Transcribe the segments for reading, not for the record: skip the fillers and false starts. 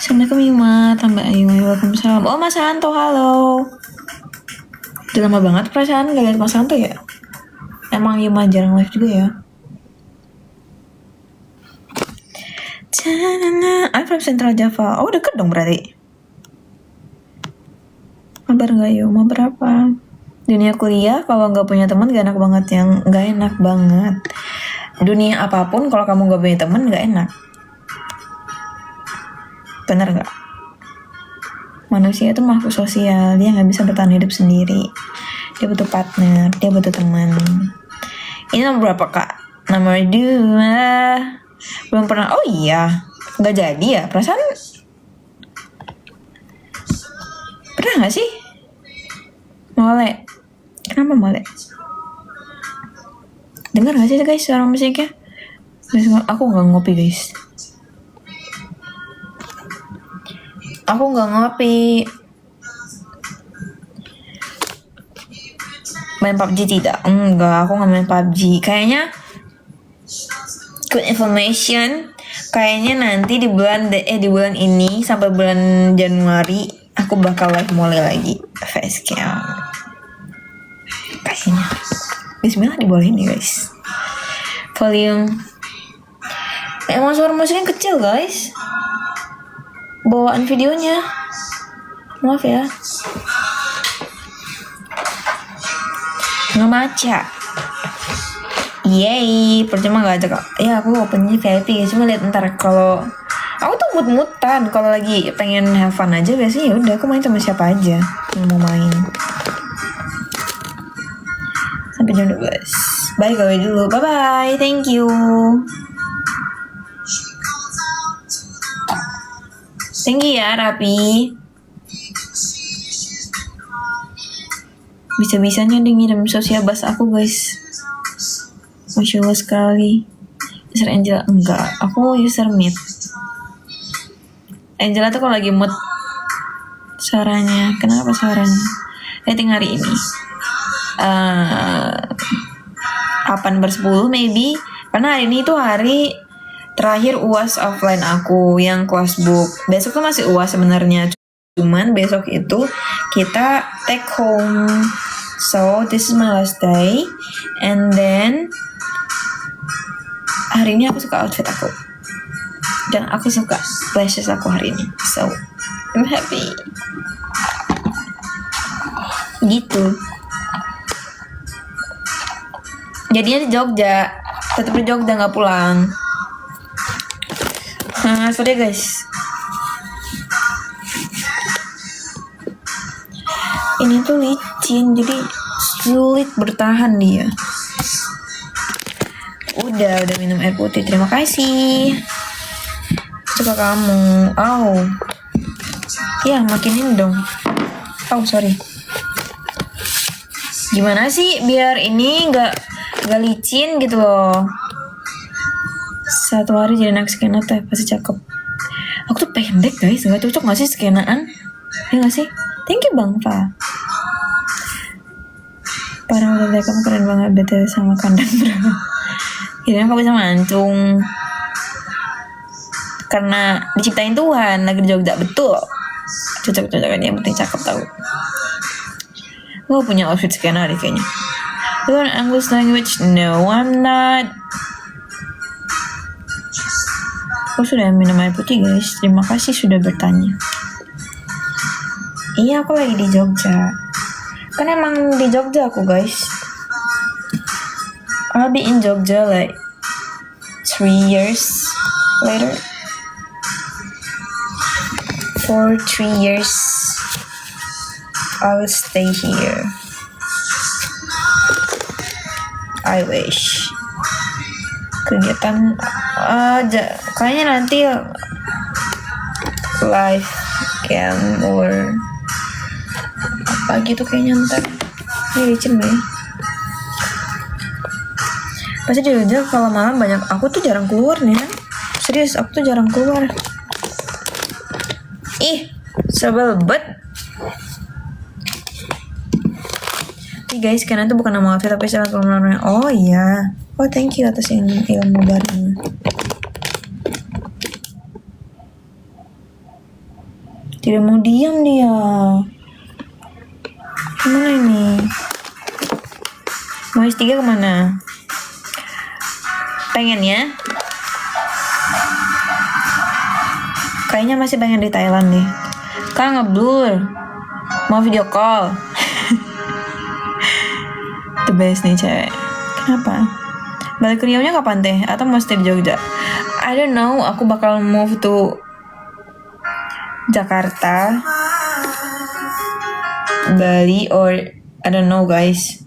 Assalamualaikum Yuma, tambah Ayu, waalaikumsalam. Oh Mas Santo, halo. Udah lama banget perasaan gak lihat Mas Santo ya. Emang Yuma jarang live juga ya. I'm from Central Java. Oh deket dong berarti. Kabar gak Yuma berapa? Dunia kuliah kalau nggak punya teman gak enak banget, yang nggak enak banget. Dunia apapun kalau kamu nggak punya teman nggak enak. Bener nggak? Manusia itu makhluk sosial, dia nggak bisa bertahan hidup sendiri. Dia butuh partner, dia butuh teman. Ini nomor berapa kak? Nomor 2. Belum pernah. Oh iya, nggak jadi ya? Perasaan pernah nggak sih? Mole. Kenapa mole? Dengar nggak sih guys suara musiknya? Aku nggak ngopi guys. Aku nggak ngopi. Main PUBG tidak? Enggak, aku nggak main PUBG. Kayaknya good information. Kayaknya nanti di bulan ini sampai bulan Januari aku bakal live mulai lagi facecam. Kayaknya. Bismillah dibolehin ya guys. Volume. Emang suara musiknya kecil guys. Bawaan videonya. Maaf ya. Ngemaca. Yeay, percuma gak ajak. Ya aku opennya VIP guys, cuma lihat ntar kalau aku tuh mut-mutan kalau lagi pengen have fun aja biasanya ya udah aku main sama siapa aja yang mau main. Sampai jam 12. Bye gawe dulu. Bye bye. Thank you. Thank you ya Rapi. Bisa-bisanya dia ngirim sosial bus aku guys. Masya Allah sekali. User Angela enggak. Aku user Meet. Angela tuh kalau lagi mood suaranya. Kenapa suaranya? Rating hari ini 8/10 maybe. Karena hari ini tuh hari terakhir UAS offline aku yang kelas book. Besok tuh masih UAS sebenarnya. Cuman besok itu kita take home. So this is my last day. And then hari ini aku suka outfit aku. Dan aku suka lashes aku hari ini. So I'm happy. Gitu. Jadinya di Jogja. Tetap di Jogja gak pulang. Sorry guys. Ini tuh licin, jadi sulit bertahan dia. Udah minum air putih. Terima kasih. Suka kamu. Oh. Ya, makinin dong. Oh, sorry. Gimana sih biar ini nggak licin gitu loh. Satu hari jadi anak skena teh pasti cakep. Aku tuh pendek guys, nggak cocok nggak sih skenaan? Ya nggak sih? Thank you Bang Fa. Parah udah deh, kamu keren banget BTW sama kandang berapa. Kira-kira kamu bisa mancung. Karena diciptain Tuhan, lagi di Jogja, betul. Cocok-cocokan yang penting cakep tau. Gue punya outfit skena deh kayaknya. You learn English language? No, I'm not. Aku sudah minum air putih guys. Terima kasih sudah bertanya. Iya, aku lagi di Jogja. Kan emang di Jogja aku guys. I'll be in Jogja like 3 years later. For 3 years I'll stay here. I wish. Kegiatan kayaknya nanti live cam or apa gitu kayaknya ntar. Ini licin nih. Pasti di Jogja kalau malam banyak. Aku tuh jarang keluar nih kan. Serius, aku tuh jarang keluar. Ih, sebel bet. Nih guys, karena itu bukan nama outfit tapi istilah kelemahannya. Oh iya. Oh thank you atas yang ilmu barunya. Tidak mau diam dia. Kemana ini? Mau S3 kemana? Pengen ya? Kayaknya masih pengen di Thailand deh. Kak ngeblur. Mau video call. The best nih cewek. Kenapa? Balik ke Riau-nya kapan teh? Atau mau stay di Jogja? I don't know. Aku bakal move to Jakarta, Bali, or I don't know guys.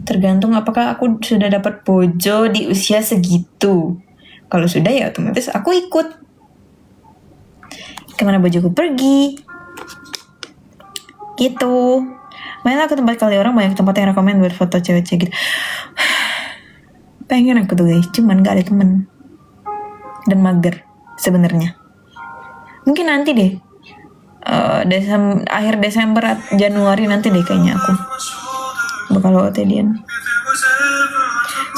Tergantung apakah aku sudah dapat bojo di usia segitu. Kalau sudah ya otomatis aku ikut. Kemana bojoku pergi? Gitu. Mainlah ke tempat kali, orang banyak tempat yang rekomen buat foto cewek-cewek gitu. Pengen aku tuh guys, cuman gak ada temen. Dan mager sebenarnya. Mungkin nanti deh. Akhir Desember, Januari nanti deh kayaknya aku bakal OTD-an.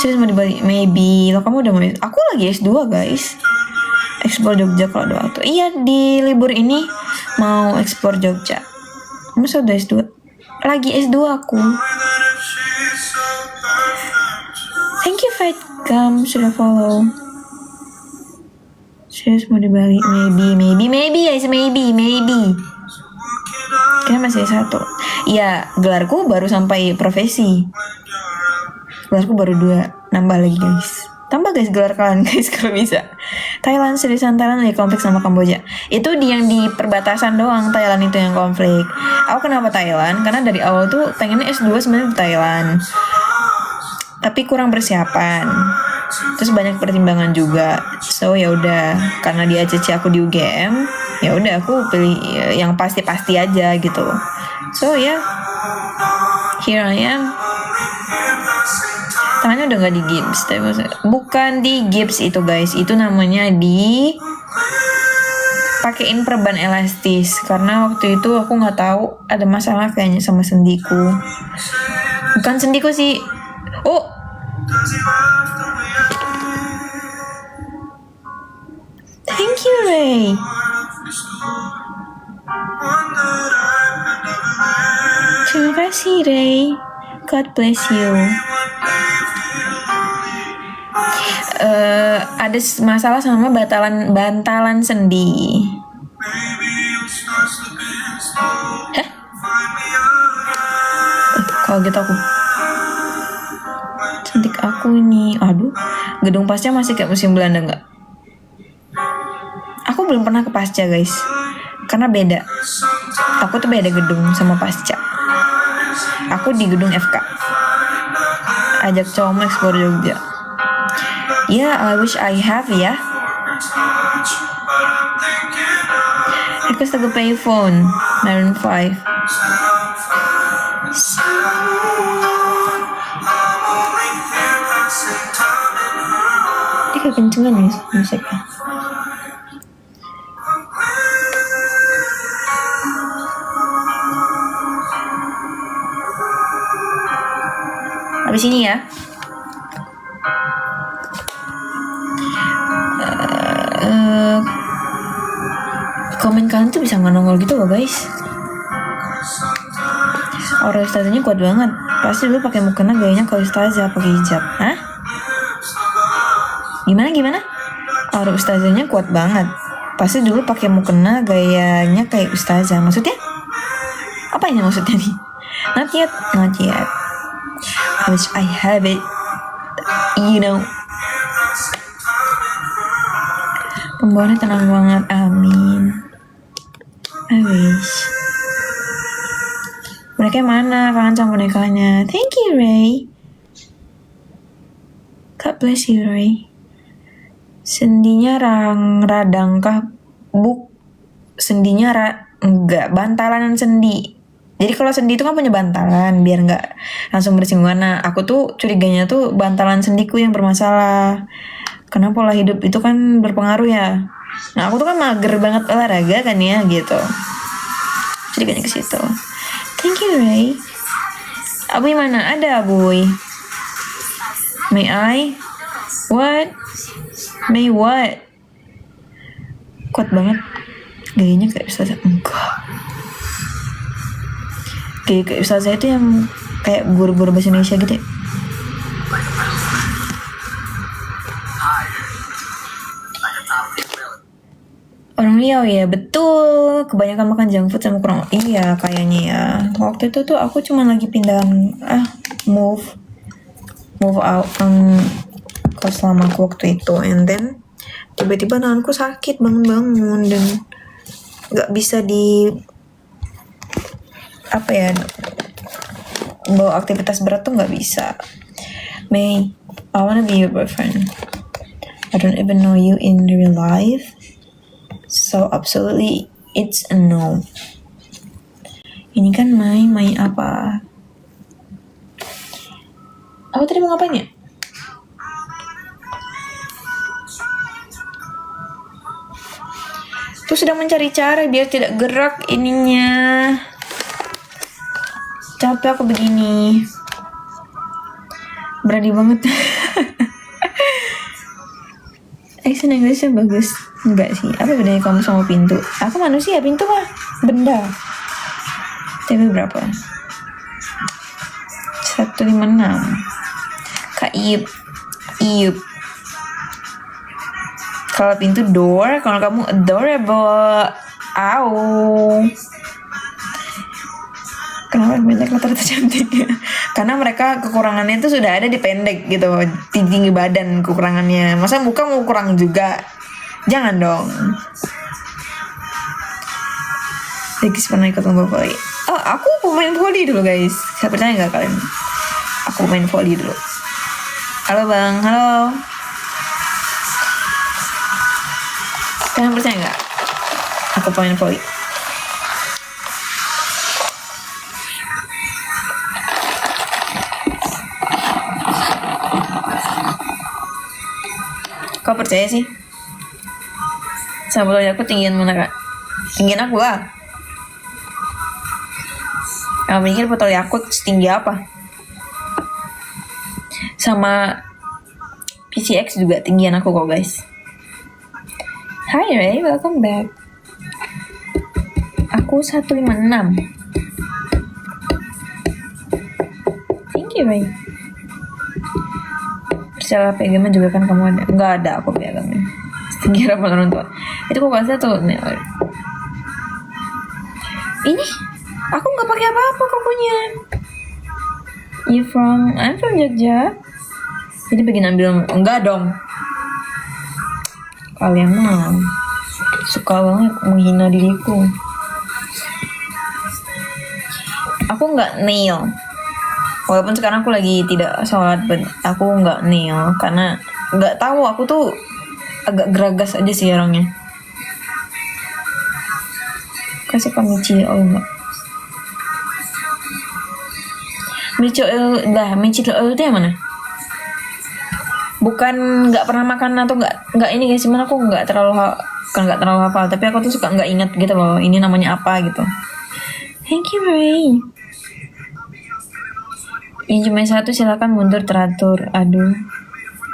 Serius mau di Bali? Maybe. Lo kamu udah mau? Aku lagi S2 guys. Explore Jogja kalau ada waktu. Iya, di libur ini mau explore Jogja. Masa udah S2? Lagi S2 aku. Thank you Fight Gum sudah follow. Serius mau di Bali? Maybe guys, maybe. Kayaknya masih S1. Iya, gelarku baru sampai profesi. Gelarku baru 2, nambah lagi guys. Tambah guys gelar kalian guys kalau bisa. Thailand, seriusan Thailand lagi konflik sama Kamboja. Itu yang di perbatasan doang, Thailand itu yang konflik. Aku kenapa Thailand? Karena dari awal tuh pengennya S2 sebenarnya di Thailand. Tapi kurang persiapan. Terus banyak pertimbangan juga. So ya udah, karena di ACC aku di UGM, ya udah aku pilih yang pasti-pasti aja gitu. So ya, here I am. Tangannya udah gak di gips, bukan di gips itu guys, itu namanya di pakein perban elastis. Karena waktu itu aku nggak tahu ada masalah kayaknya sama sendiku. Bukan sendiku sih. Oh, thank you Ray. Terima kasih Ray. God bless you. Ada masalah sama bantalan sendi. Hah? Kalau gitu aku cantik aku ini. Aduh, gedung Pasca masih kayak musim Belanda nggak? Aku belum pernah ke Pasca guys, karena beda. Aku tuh beda gedung sama Pasca. Aku di gedung FK. Ajak cowok mau explore Jogja. Yeah, I wish I have ya. Request to payphone Maroon 5. Dia kekencengan nih musiknya. Habis ini ya. Komen kalian tuh bisa nggak nongol gitu loh guys. Aura ustazahnya kuat banget. Pasti dulu pakai mukena gayanya kalau ustazah pakai hijab. Hah? Gimana? Aura ustazahnya kuat banget. Pasti dulu pakai mukena gayanya kayak ustazah. Maksudnya? Apa ini maksudnya nih? Not yet. I wish I have it. You know. Pembawaannya tenang banget. Amin. I wish. Bonekanya mana? Kangen sama bonekanya. Thank you, Ray. God bless you, Ray. Sendinya radangkah? Sendinya enggak. Bantalan sendi. Jadi kalau sendi itu kan punya bantalan biar nggak langsung bersinggungan. Nah, aku tuh curiganya tuh bantalan sendiku yang bermasalah. Karena pola hidup itu kan berpengaruh ya. Nah, aku tuh kan mager banget olahraga kan ya gitu. Curiganya ke situ. Thank you Ray. Abuy mana? Ada Abuy. May I? What? May what? kuat banget. Gayanya kayak ustazah. Enggak. Kayak ustazah itu yang kayak guru-guru bahasa Indonesia gitu ya. Orang Riau ya, betul. Kebanyakan makan junk food sama kurang. Iya, kayaknya ya. Waktu itu tuh aku cuma lagi pindahan move out kos lama aku waktu itu, and then tiba-tiba tanganku sakit bangun-bangun dan nggak bisa bawa aktivitas berat tuh nggak bisa. May, I wanna be your boyfriend. I don't even know you in real life. So absolutely it's a no. Ini kan main apa? Aku tadi mau ngapain ya? Tuh sedang mencari cara biar tidak gerak ininya. Capek aku begini. Berani banget. Accent Englishnya bagus. Enggak sih. Apa bedanya kamu sama pintu? Aku manusia, pintu mah benda. TV berapa? 156. Kak Iup. Kalau pintu door, kalau kamu adorable. Au. Kenapa banyak rata-rata cantik ya? Karena mereka kekurangannya itu sudah ada di pendek gitu, tinggi badan kekurangannya. Masa muka mau kurang juga? Jangan dong. Legis pernah ikut lomba voli. Oh, aku pemain voli dulu guys. Saya percaya nggak kalian? Aku main voli dulu. Halo bang, halo. Kalian percaya nggak? Aku pemain voli. Kau percaya sih? Sama botol Yakult tinggian mana kak? Tinggian aku lah. Kamu mikir botol Yakult setinggi apa? Sama PCX juga tinggian aku kok guys. Hi Ray, welcome back. Aku 156. Thank you Ray. Secara pegangan juga kan kamu ada. Enggak ada aku pegangan. Setinggi harapan orang tua. Itu kok kasih tuh. Ini aku nggak pakai apa-apa kokonya. I'm from Jogja. Jadi begini ambil. Enggak dong. Kalian mah suka banget menghina diriku. Aku nggak nail. Walaupun sekarang aku lagi tidak sholat, aku nggak nail karena nggak tahu, aku tuh agak geragas aja sih orangnya. Kasih ke mici oil nggak? Mici oil itu yang mana? Bukan nggak pernah makan atau nggak ini guys, cuman aku nggak terlalu hafal, tapi aku tuh suka nggak ingat gitu loh ini namanya apa gitu. Thank you Ray. Yang cuma satu silakan mundur teratur. Aduh.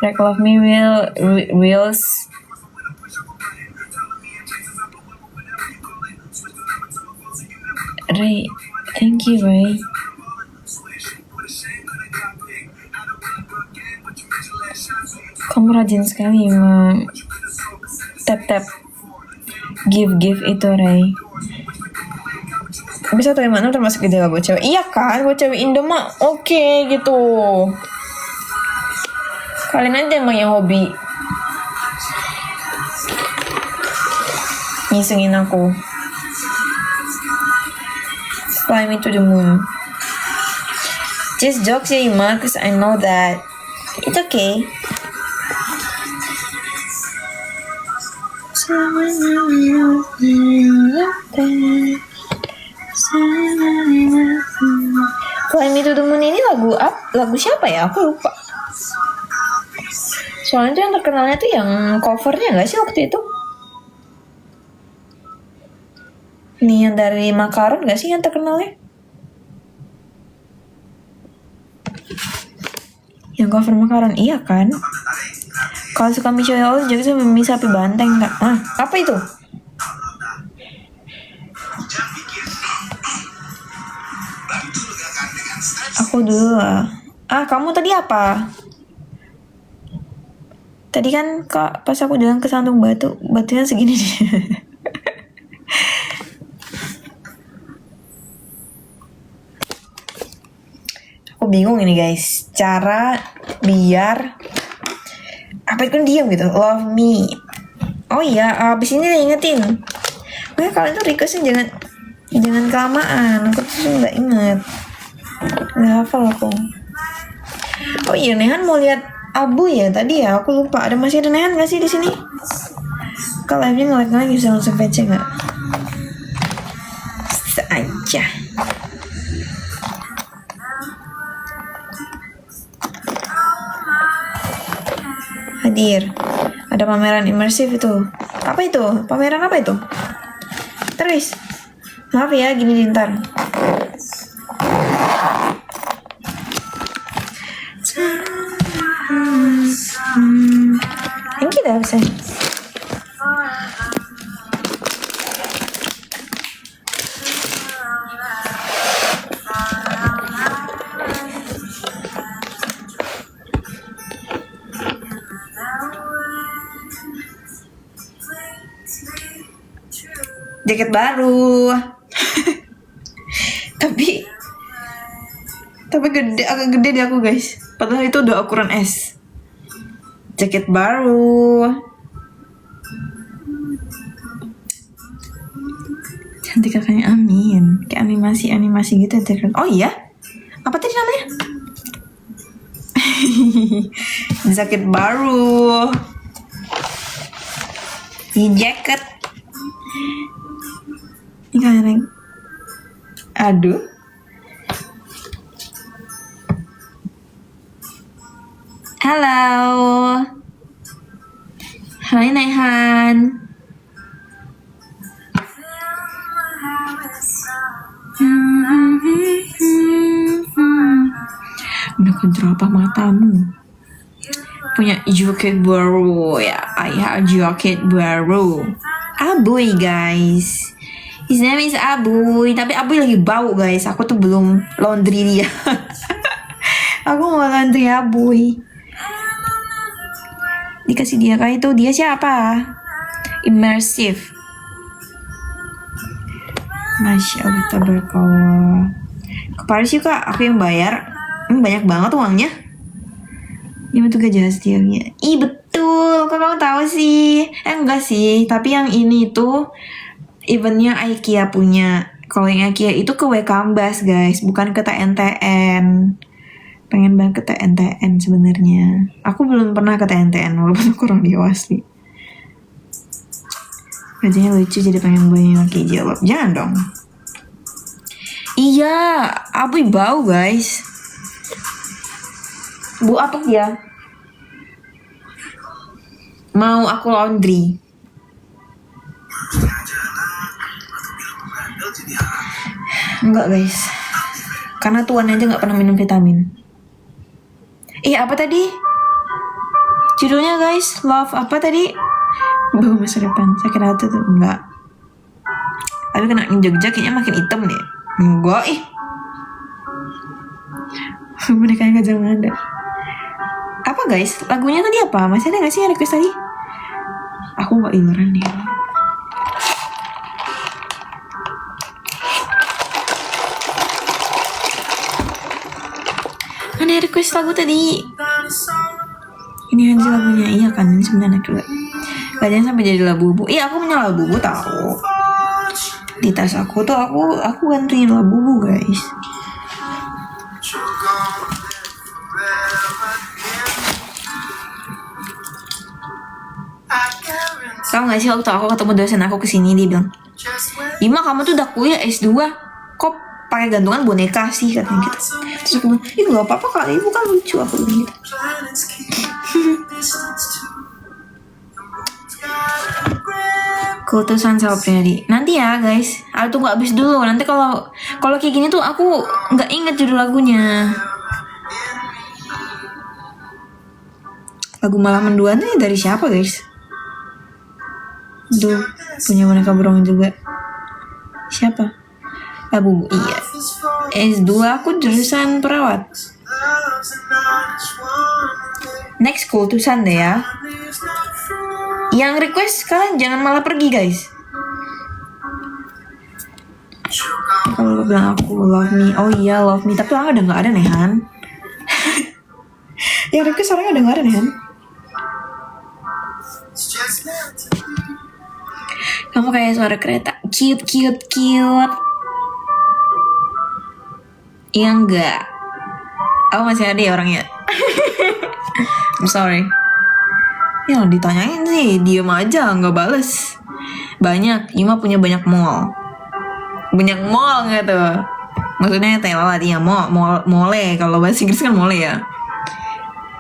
Like love me reels. Ray, thank you Ray. Kamu rajin sekali tap give itu Ray. Bisa 156 termasuk ideal buat cewek. Iya kan, buat cewek Indo mah oke gitu. Kalian aja emang yang hobi ngisengin aku. Fly me to the moon. Just jokes ya Ima, cause I know that it's okay. Fly Me to the Moon ini lagu siapa ya? Aku lupa. Soalnya tuh yang terkenalnya tuh yang covernya nggak sih waktu itu? Nih yang dari Makaron nggak sih yang terkenalnya? Yang cover Makaron, iya kan? Kalau suka Michelle juga bisa sapi banteng nggak? Apa itu? Aku dulu lah. Kamu tadi apa? Tadi kan kak pas aku jalan ke Sandung Batu, batunya segini nih. Aku bingung ini guys, cara biar apa itu diam gitu. Love me. Oh iya, abis ini ingetin. Makanya kalian tuh requestnya jangan kelamaan. Aku tuh nggak inget, nggak hafal aku. Oh iya, Nehan mau lihat Abu ya tadi ya, aku lupa. Masih ada Nehan nggak sih di sini? Kalau live-nya nge-like bisa langsung VC nggak? Aja. Hadir. Ada pameran imersif itu. Apa itu? Pameran apa itu? Terus. Maaf ya, gini ntar. Thank you dah, Sen. Jaket baru. tapi agak gede di aku guys. Padahal itu udah ukuran S. Jaket baru. Cantik kakaknya, amin. Kayak animasi gitu jaket. Oh iya? Apa tadi namanya? Jaket baru. Ini jaket. Ini kan. Aduh. Halo. Hai Nehan. Udah kenapa matamu? Punya jaket baru ya. Ayah jaket baru. Abuy guys. His name is Abuy. Tapi Abuy lagi bau guys. Aku tuh belum laundry dia. Aku mau laundry Abuy. Dikasih dia kayak itu. Dia siapa? Immersive. Masya Allah, tabarakallah. Ke Paris yuk kak, aku yang bayar. Banyak banget uangnya. Ini tuh gajah hasilnya. Ih betul, kok kamu tahu sih? Enggak sih, tapi yang ini tuh eventnya IKEA punya. Kalau yang IKEA itu ke Wekambas guys, bukan ke TNTN. Pengen banget ke TNTN sebenarnya. Aku belum pernah ke TNTN walaupun aku orang Jawa asli. Gajahnya lucu jadi pengen banyak. Oke jawab, jangan dong. Iya, Abuy bau guys. Bu apa dia? Mau aku laundry. Enggak guys, karena tuan aja nggak pernah minum vitamin. Apa tadi? Judulnya guys, love apa tadi? Bau masa depan, sakit hati tuh enggak. Tapi kena Jogja kayaknya makin hitam deh. Enggak bonekanya Gajah Mada. Apa guys? Lagunya tadi apa? Masih ada gak sih yang request tadi? Aku gak ileran nih. Mana request lagu tadi? Ini aja lagunya. Iya kan, ini sebenarnya juga. Gajahnya sampai jadi Labubu. Aku punya Labubu tahu. Di tas aku tuh aku gantiin Labubu guys. Tahu gak sih waktu aku ketemu dosen aku kesini, dia bilang, Ima kamu tuh udah kuliah S2, kok pakai gantungan boneka sih, katanya gitu. Terus aku bilang, gak apa-apa kali, ibu kan lucu, aku bilang gitu. Keputusan sama Priyadi. Nanti ya guys, aku tunggu abis dulu. Nanti kalau kayak gini tuh aku nggak inget judul lagunya. Lagu Malah Menduan nih dari siapa guys? Duh, punya boneka berong juga. Siapa? Labu, iya. S2 aku jurusan perawat. Next keputusan deh ya. Yang request kalian jangan malah pergi guys. Kalau bilang aku love me, oh iya love me, tapi orang udah nggak ada nih Han. Yang request orangnya udah nggak ada nih Han. Kamu kayak suara kereta, cute. Iya enggak. Aku masih ada ya orangnya. I'm sorry. Ya ditanyain sih, diem aja nggak bales. Banyak, Yuma punya banyak mall. Banyak mall nggak tuh? Maksudnya telat ya, mole. Kalau bahasa Inggris kan mole ya.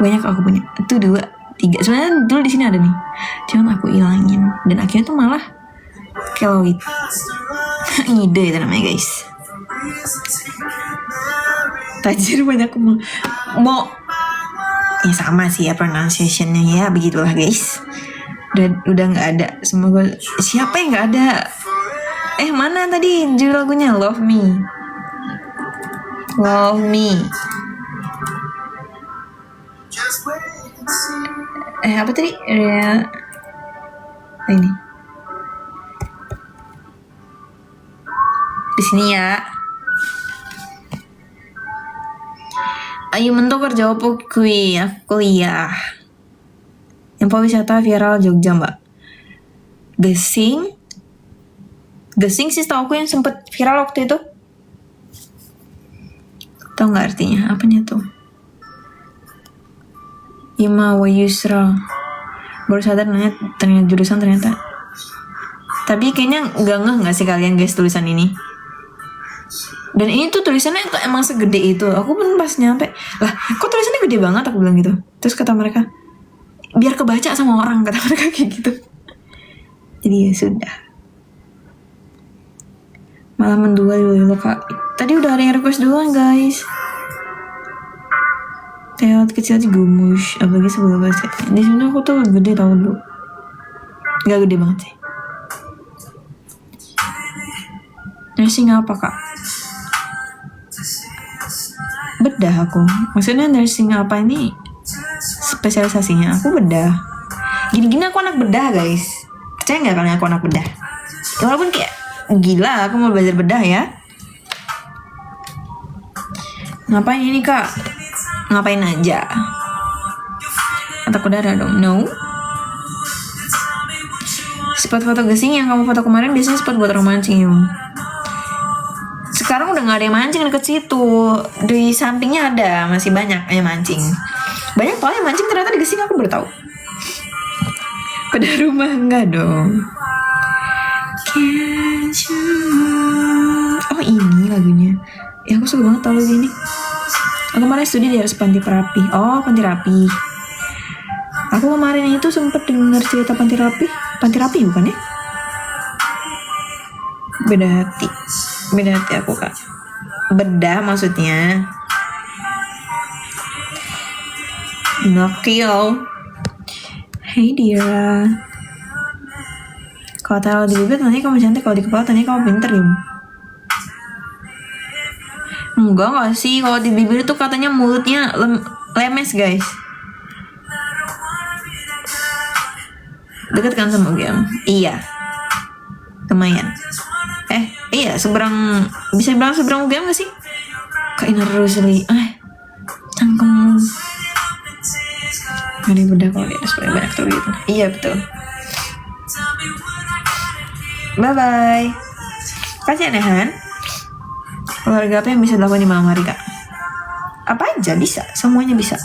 Banyak aku punya. Itu 2, 3. Sebenarnya dulu di sini ada nih. Cuman aku ilangin. Dan akhirnya tuh malah keloid. Ngide itu namanya guys. Tajir banyak mau. Ya sama sih ya pronunciationnya ya, begitulah guys. Udah nggak ada. Semoga siapa yang nggak ada? Mana tadi judul lagunya? Love Me. Apa tadi? Ini. Di sini ya. Ayo mentok kerja apa kui? Aku kuliah. Yang wisata viral Jogja mbak. Gesing sih tau aku yang sempet viral waktu itu. Tau gak artinya? Apanya tuh? Ima wa Yusra. Baru sadar ternyata jurusan ternyata. Tapi kayaknya gak sih kalian guys tulisan ini? Dan ini tuh tulisannya tuh emang segede itu. Aku pun pas nyampe, lah kok tulisannya gede banget, aku bilang gitu. Terus kata mereka, biar kebaca sama orang, kata mereka kayak gitu. Jadi ya sudah. Malah mendua dulu kak. Tadi udah ada yang request duluan guys. Kayak kecil aja gumus, apalagi sebelum baca. Di sini aku tuh gede tau dulu. Gak gede banget sih. Nursing apa kak? Bedah aku. Maksudnya nursing apa ini? Spesialisasinya aku bedah. Gini-gini aku anak bedah guys. Percaya gak kalian aku anak bedah? Ya, walaupun kayak gila aku mau belajar bedah ya. Ngapain ini kak? Ngapain aja? Mata darah dong. No. Spot foto gesing yang kamu foto kemarin biasanya spot buat romancing. Sekarang udah gak ada yang mancing deket situ. Di sampingnya ada, masih banyak yang mancing. Banyak tau yang mancing ternyata di gesing, aku baru tahu. Pada rumah enggak dong. Oh ini lagunya. Ya aku suka banget tau lagu ini. Aku kemarin studi di harus Panti Rapi. Oh Panti Rapi. Aku kemarin itu sempet denger cerita Panti Rapi. Panti Rapi bukan ya? Beda hati aku kak. Bedah maksudnya. Nokil. Hey Dira. Kalau taruh di bibir nanti kamu cantik, kalau di kepala nanti kamu pinter ya. Enggak sih, kalau di bibir itu katanya mulutnya lemes guys. Deket kan sama UGM? Iya. Lumayan. Iya seberang, bisa bilang seberang UGM gak sih? Kak Ina Rosli. Cangkem. Gak ada bedah kalau dia sebenarnya banyak tuh gitu. Iya betul. Bye bye. Kasih Nehan. Olahraga apa yang bisa dilakukan di malam hari kak? Apa aja bisa, semuanya bisa.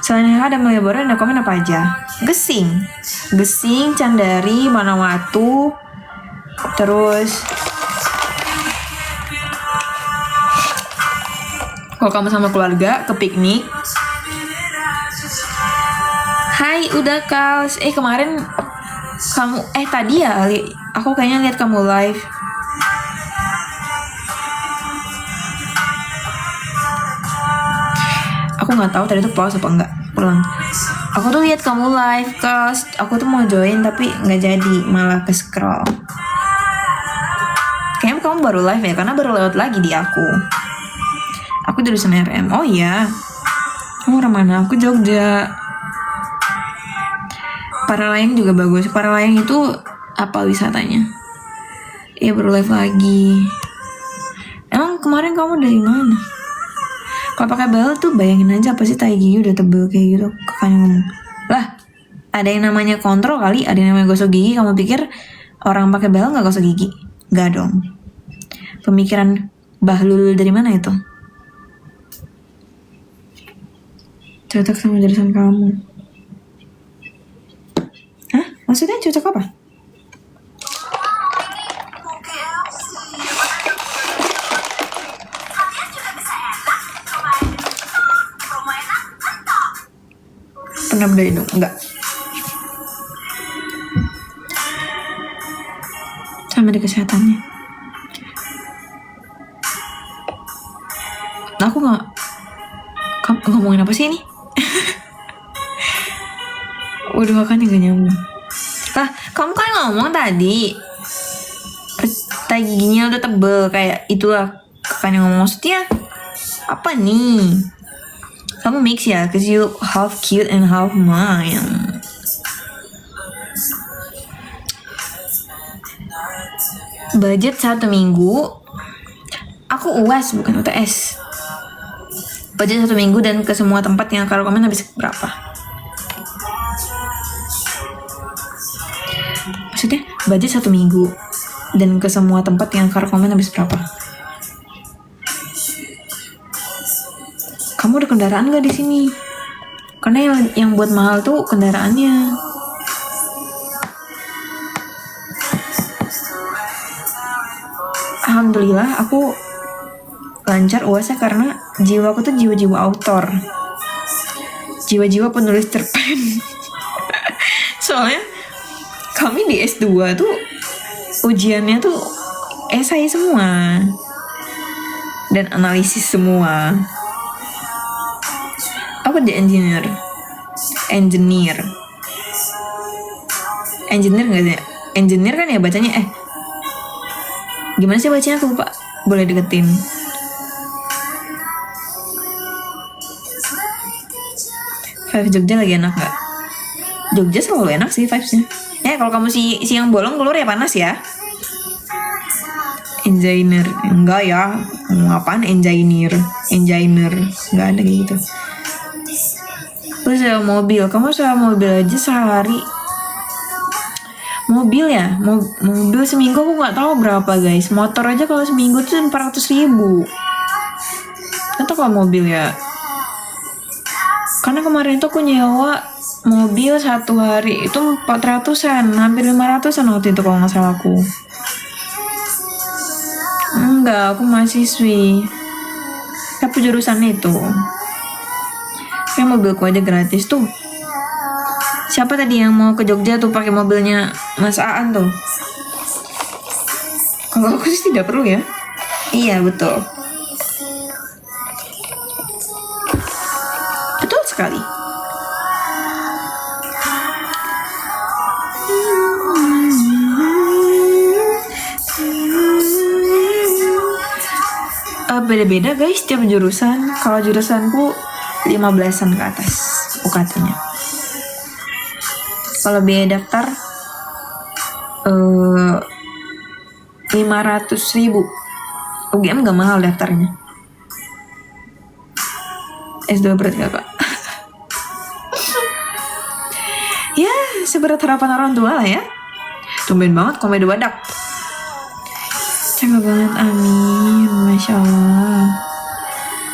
Selain Nehan ada Malioboro, ada komen apa aja? Gesing, Candari, Manawatu, terus kalau kamu sama keluarga ke piknik. Hai udah Kals. Kemarin kamu tadi ya aku kayaknya lihat kamu live. Aku nggak tahu tadi tuh pause apa enggak. Pulang. Aku tuh lihat kamu live Kals. Aku tuh mau join tapi nggak jadi, malah ke scroll. Kayaknya kamu baru live ya, karena baru lewat lagi di aku. Aku jurusan RM. Oh iya. Kamu orang mana? Aku Jogja. Paralayang juga bagus. Paralayang itu apa wisatanya? Iya baru live lagi. Emang kemarin kamu dari mana? Kalau pakai bel tuh bayangin aja apa sih tai gigi udah tebel kayak gitu. Kakaknya ngomong, lah ada yang namanya kontrol kali, ada yang namanya gosok gigi. Kamu pikir orang pakai bel nggak gosok gigi? Nggak dong. Pemikiran bahlul dari mana itu? Cocok sama jurusan kamu. Hah? Maksudnya cocok apa? Pernah beli dong? Enggak. Sama di kesehatannya. Aku nggak. Kamu ngomongin apa sih ini? Udah kan gak nyambung. Lah, kamu kan ngomong tadi tai giginya udah tebel kayak itulah. Kakaknya ngomong maksudnya apa nih? Kamu mix ya, cause you half cute and half mine. Budget 1 minggu. Aku UAS bukan UTS. Budget 1 minggu dan ke semua tempat yang aku rekomen habis berapa? Maksudnya budget 1 minggu dan ke semua tempat yang aku rekomen habis berapa? Kamu ada kendaraan gak di sini? Karena yang buat mahal tuh kendaraannya. Alhamdulillah aku lancar UASnya karena jiwaku tuh jiwa-jiwa autor, jiwa-jiwa penulis cerpen. Soalnya kami di S2 tuh ujiannya tuh esai semua dan analisis semua. Aku di engineer nggak sih? Engineer kan ya bacanya gimana sih bacanya aku lupa. Boleh deketin. Vibes Jogja lagi enak nggak? Jogja selalu enak sih vibesnya. Kalau kamu siang bolong keluar ya panas ya. Engineer enggak ya. Apaan engineer? Nggak ada kayak gitu. Lu sewa mobil. Kamu sewa mobil aja sehari. Mobil ya? Mobil seminggu aku nggak tahu berapa guys. Motor aja kalau seminggu tuh 400.000. Atau kalau mobil ya? Karena kemarin tuh aku nyewa mobil 1 hari itu 400-an, hampir 500-an waktu itu kalau nggak salah aku. Enggak, aku mahasiswi. Tapi jurusan itu. Kayak mobilku aja gratis tuh. Siapa tadi yang mau ke Jogja tuh pakai mobilnya Mas Aan tuh? Kalau aku sih tidak perlu ya. Iya betul. Betul sekali. Beda-beda guys tiap jurusan. Kalau jurusanku 15-an ke atas UKT-nya. Kalau biaya daftar 500.000. UGM gak mahal daftarnya. S2 berat gak kak? Ya seberat harapan orang tua lah ya. Tumben banget komedi badak. Cakep banget, amin, masya Allah.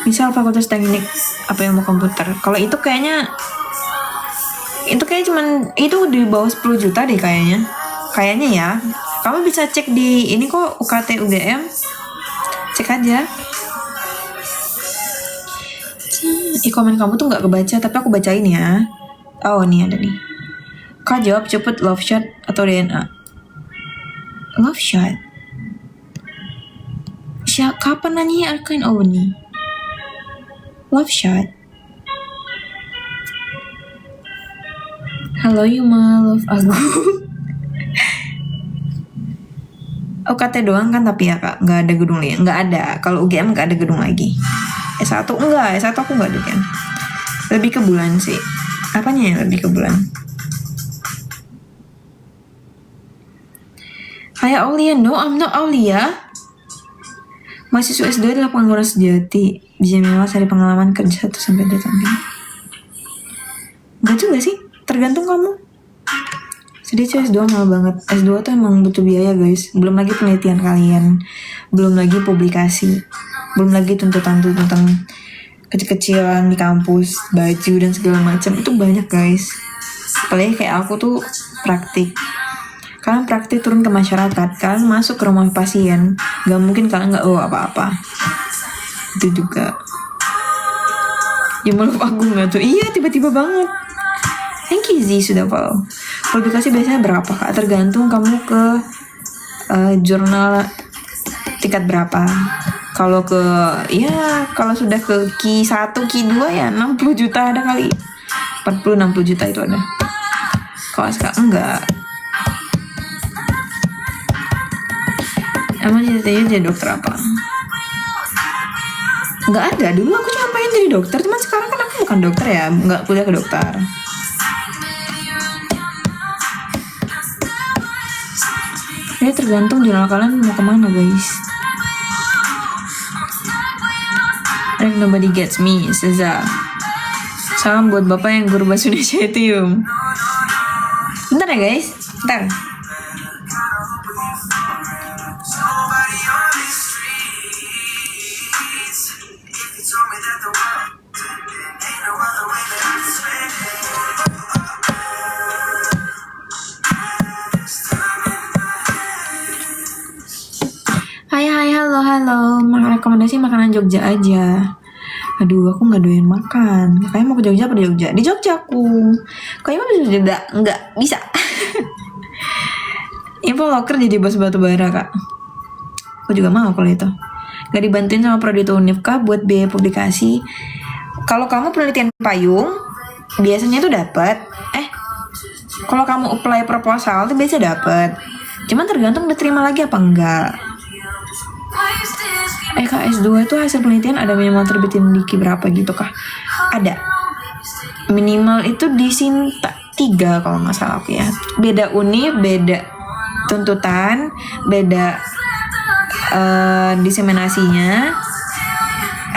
Misal fakultas teknik apa yang mau komputer. Kalau itu kayaknya cuman itu di bawah 10 juta deh kayaknya ya. Kamu bisa cek di ini kok UKT UGM, cek aja. Komen kamu tuh nggak kebaca tapi aku bacain ya. Oh nih ada nih. Kak jawab cepet, love shot atau DNA? Love shot. Kapan nanya Arkan nih? Love shot. Halo Yuma, love aku. UKT doang kan, tapi ya kak, nggak ada gedung lain, nggak ada. Kalau UGM nggak ada gedung lagi. S1 enggak, S1 aku nggak ada kan. Lebih ke bulan sih. Apanya ya lebih ke bulan? Hai Aulia, no I'm not Aulia. Mahasiswa S2 adalah pengangguran sejati. Bisa minimal cari pengalaman kerja 1 sampai 2 tahun. Enggak juga sih, tergantung kamu. Sedih cuy, S2 mahal banget. S2 tuh emang butuh biaya guys. Belum lagi penelitian kalian, belum lagi publikasi, belum lagi tuntutan-tuntutan kecil-kecilan di kampus, baju dan segala macam. Itu banyak guys. Apalagi kayak aku tuh praktik. Kalian praktik turun ke masyarakat, kalian masuk ke rumah pasien, gak mungkin kalian gak apa-apa. Itu juga. Ya meluk aku gak tuh? Iya, tiba-tiba banget. Thank you Z sudah follow. Publikasi biasanya berapa kak? Tergantung kamu ke jurnal tingkat berapa. Kalau kalau sudah ke Q1, Q2 ya 60 juta ada kali. 40-60 juta itu ada. Kalau sekarang enggak. Emang cita-citanya jadi dokter apa? Enggak ada. Dulu aku cuma pengen jadi dokter, cuman sekarang kan aku bukan dokter ya, enggak kuliah ke dokter. Ini tergantung jurnal kalian mau kemana guys. Rank nobody gets me, Seza. Salam buat bapak yang guru bahasa Indonesia itu Yum. Bentar ya guys, bentar. Hai, halo. Rekomendasi makanan Jogja aja. Aduh, aku nggak doyan makan. Kayaknya mau ke Jogja apa di Jogja? Di Jogja aku. Kayaknya bisa juga nggak bisa. Info loker jadi bos batu bara kak. Aku juga mau kalau itu. Gak dibantuin sama prodi Unif kah buat biaya publikasi? Kalau kamu penelitian payung, biasanya tuh dapat. Kalau kamu apply proposal tuh biasa dapat. Cuman tergantung diterima lagi apa enggak. Kak S2 itu hasil penelitian ada minimal terbitin di berapa gitu kah? Ada. Minimal itu di Sinta 3 kalau nggak salah aku ya. Beda uni, beda tuntutan, beda diseminasinya.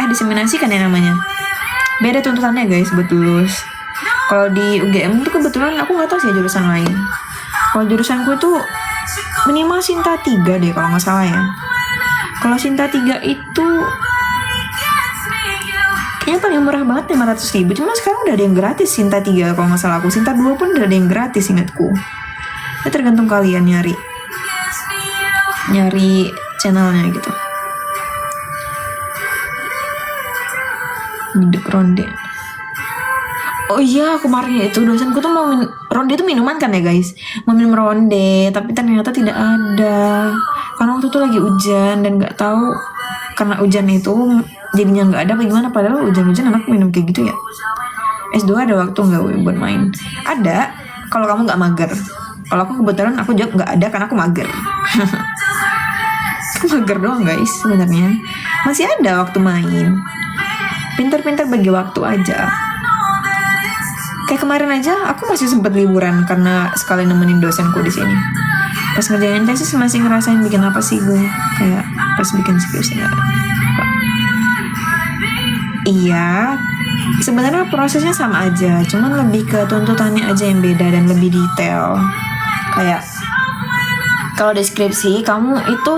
Diseminasi kan ya namanya. Beda tuntutannya guys buat lulus. Kalau di UGM itu kebetulan aku nggak tahu sih jurusan lain. Kalau jurusanku tuh minimal Sinta 3 deh kalau nggak salah ya. Kalau Sinta 3 itu kayaknya paling murah banget 500.000. Cuma sekarang udah ada yang gratis Sinta 3 kalau nggak salah aku. Sinta 2 pun udah ada yang gratis ingatku. Ya tergantung kalian nyari channelnya gitu. Hidup ronde. Oh iya, kemarin itu dosenku tuh mau ronde itu minuman kan ya guys. Mau minum ronde, tapi ternyata tidak ada. Karena waktu itu lagi hujan dan nggak tahu karena hujan itu jadinya nggak ada bagaimana. Padahal hujan-hujan anak minum kayak gitu ya. S2 ada waktu nggak buat main? Ada, kalau kamu nggak mager. Kalau aku kebetulan aku juga nggak ada karena aku mager. Aku mager doang guys sebenarnya. Masih ada waktu main. Pintar-pintar bagi waktu aja. Kayak kemarin aja aku masih sempat liburan karena sekali nemenin dosenku di sini. Pas ngerjain tesis masih ngerasain bikin apa sih gue, kayak pas bikin skripsi. Iya, sebenarnya prosesnya sama aja, cuman lebih ke tuntutannya aja yang beda dan lebih detail. Kayak kalau deskripsi kamu itu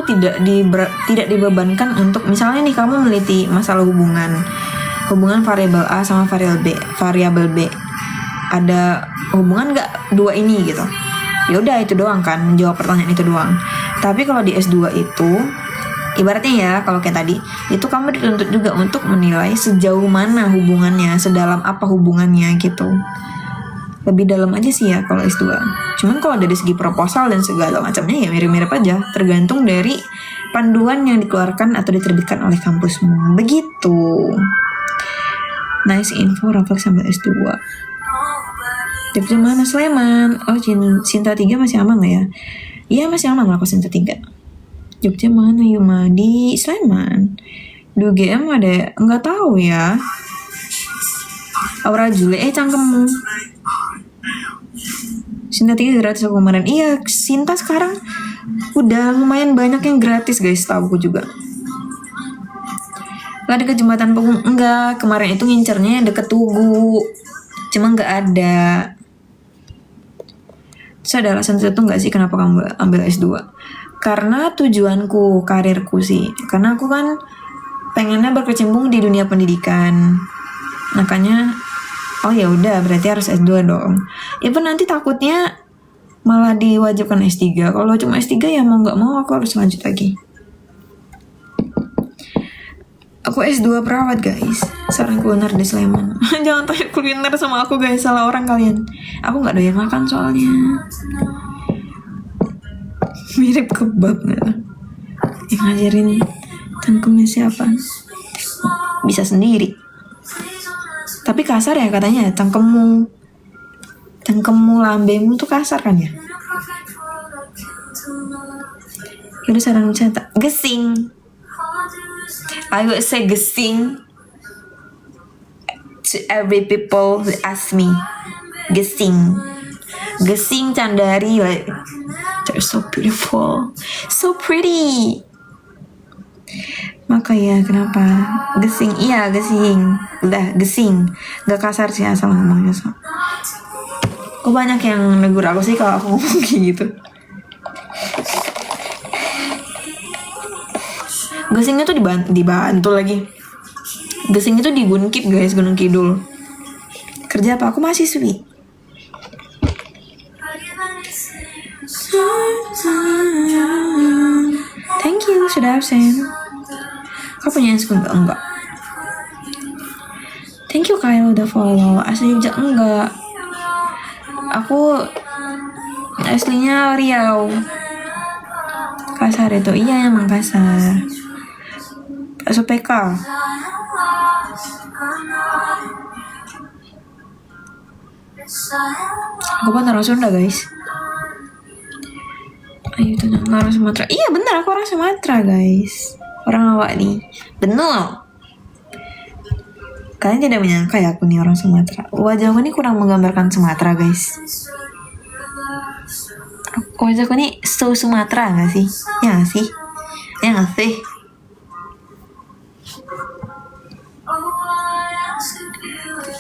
tidak dibebankan untuk misalnya nih kamu meneliti masalah hubungan variabel A sama variabel B. Ada hubungan nggak dua ini gitu? Ya udah itu doang kan, menjawab pertanyaan itu doang. Tapi kalau di S2 itu ibaratnya ya, kalau kayak tadi itu kamu dituntut juga untuk menilai sejauh mana hubungannya, sedalam apa hubungannya gitu. Lebih dalam aja sih ya kalau S2. Cuman kalau dari segi proposal dan segala macamnya ya mirip-mirip aja, tergantung dari panduan yang dikeluarkan atau diterbitkan oleh kampusmu. Begitu. Nice info, refleks sambil S2. Jogja mana? Sleman. Oh, Sinta 3 masih aman gak ya? Iya masih aman lah aku Sinta 3. Jogja mana Yuma? Di Sleman. Di UGM ada, nggak tahu ya. Aura Jule, cangkemmu. Sinta 3 gratis aku kemarin. Iya, Sinta sekarang udah lumayan banyak yang gratis guys, tahu aku juga. Gak deket jembatan Pegung, enggak. Kemarin itu ngincernya deket Tugu, cuma nggak ada. Terus ada alasan tertentu nggak sih kenapa kamu ambil S2? Karena tujuanku, karirku sih. Karena aku kan pengennya berkecimpung di dunia pendidikan. Makanya, oh ya udah berarti harus S2 dong. Even nanti takutnya malah diwajibkan S3. Kalau cuma S3 ya mau nggak mau aku harus lanjut lagi. Aku S2 perawat guys, sarang kuliner di Sleman. Jangan tanya kuliner sama aku guys, salah orang kalian. Aku nggak doyan makan soalnya. Mirip kebab nggak? Yang ngajarin tangkemnya siapa? Bisa sendiri. Tapi kasar ya katanya, tangkemmu lambemu tuh kasar kan ya? Yaudah saran wisata, Gesing. I would say Gesing to every people who ask me. Gesing Candari, like they're so beautiful, so pretty. Maka ya kenapa Gesing? Iya Gesing, udah Gesing, gak kasar sih asal ngomongnya so. Kok banyak yang negur aku sih kalau aku ngomong gitu. Gesingnya tuh dibantu lagi. Gesing itu di Gunkit guys, Gunung Kidul. Kerja apa? Aku mahasiswi. Thank you sudah absen. Kau punya Instagram enggak? Thank you Kyle udah follow. Asli Jogja enggak. Aku aslinya Riau. Kasar itu, iya emang kasar. SPK. Aku kan orang Sunda guys. Ayo tuh orang Sumatera. Iya benar aku orang Sumatera guys. Orang awak nih. Benar. Kalian tidak menyangka ya aku nih orang Sumatera. Wajahku nih kurang menggambarkan Sumatera guys. Wajahku nih so Sumatera gak sih? Ya gak sih? Ya gak sih?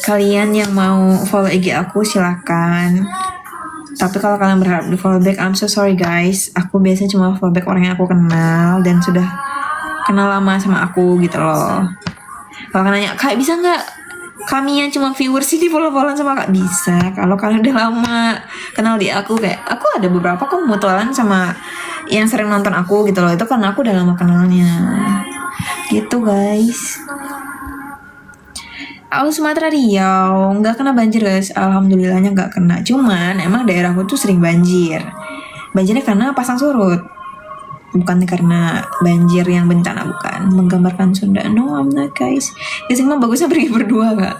Kalian yang mau follow IG aku silakan. Tapi kalau kalian berharap di follow back, I'm so sorry guys. Aku biasanya cuma follow back orang yang aku kenal dan sudah kenal lama sama aku gitu loh. Kalau kalian nanya, Kak bisa nggak kami yang cuma viewers ini follow-followan sama Kak? Bisa. Kalau kalian udah lama kenal di aku, kayak aku ada beberapa kok mutualan sama yang sering nonton aku gitu loh. Itu karena aku udah lama kenalnya. Gitu guys. Aku Sumatera Riau, nggak kena banjir guys, alhamdulillahnya nggak kena. Cuman emang daerahku tuh sering banjir. Banjirnya karena pasang surut, bukan karena banjir yang bencana, bukan. Menggambarkan Sunda, no I'm not guys. Gesing mah bagusnya pergi berdua kak.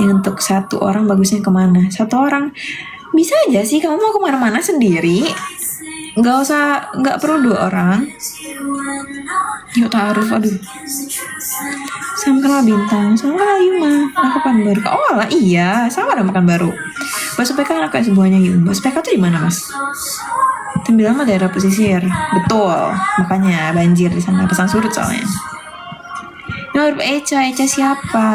Yang untuk satu orang bagusnya kemana? Satu orang bisa aja sih, kamu mau kemana-mana sendiri. Nggak perlu dua orang. Yuk taruh, aduh. Sama kenal Bintang, sama kenal Yuma, aku Pekanbaru. Oh lah iya, sama ada Pekanbaru. Bakso PK anak kayak semuanya gitu. Bakso PK tuh di mana mas? Tembilang mah daerah pesisir, betul. Makanya banjir di sana, pasang surut soalnya. Ini huruf Eca siapa?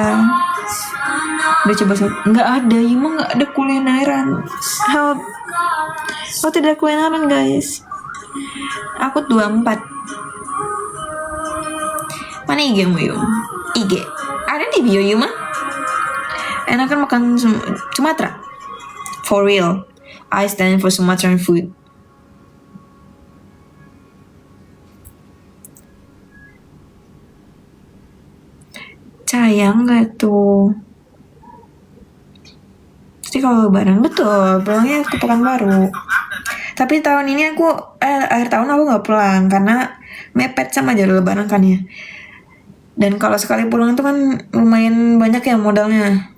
Udah coba nggak ada, Yuma nggak ada kulineran. Help. Oh tidak kulineran guys. Aku 24. Mana IG-mu Yum? IG ada di bio Yuma. Enakan makan Sumatera. For real, I stand for Sumatran food. Sayang gak tuh? Jadi kalau lebaran betul, pulangnya ke Pekanbaru. Tapi tahun ini aku akhir tahun aku nggak pulang karena mepet sama jadwal lebaran kan ya. Dan kalau sekali pulang itu kan lumayan banyak ya modalnya.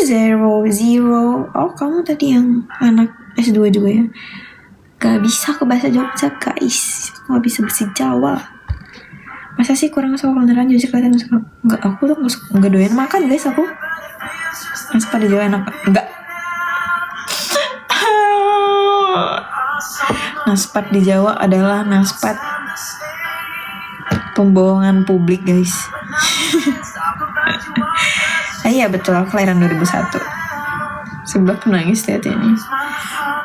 zero zero. Oh, kamu tadi yang anak S2 juga ya? Gak bisa ke bahasa Jogja guys, gak bisa bahasa Jawa. Masa sih kurang soal beneran jadi kelihatan suka? Enggak, aku tuh nggak doyan makan guys aku. Naspat di Jawa enak enggak? Naspat di Jawa adalah naspat pembohongan publik guys. Iya betul, aku kelahiran 2001. Sebelah penangis lihat ini.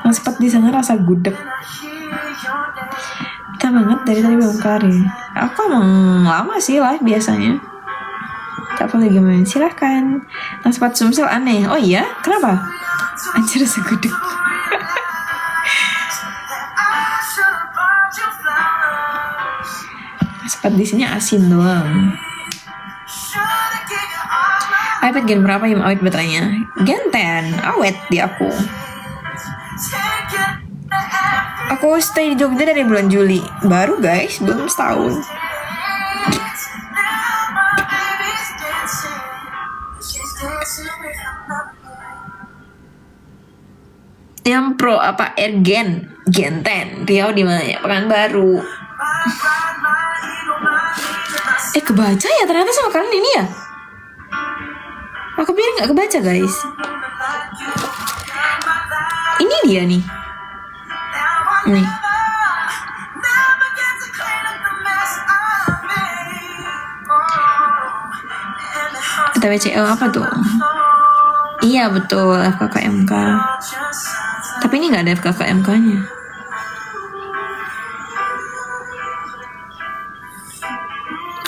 Naspat di sana rasa gudeg. Kita banget dari tadi belum kelar ya. Aku emang lama sih live biasanya. Tak boleh gimana? Silahkan. Naspat Sumsel aneh. Oh iya? Kenapa? Anjir rasa gudeg. Naspat di sini asin doang. iPad gen berapa yang awet baterainya? Gen 10, awet di aku. Aku stay di Jogja dari bulan Juli. Baru guys, belum setahun. Yang pro apa Gen 10 Riau di mana ya? Pekanbaru. Kebaca ya ternyata sama kalian ini ya. Aku pikir nggak kebaca guys. Ini dia nih. Nih. TWCL apa tuh? Iya betul FKKMK. Tapi ini nggak ada FKKMK-nya.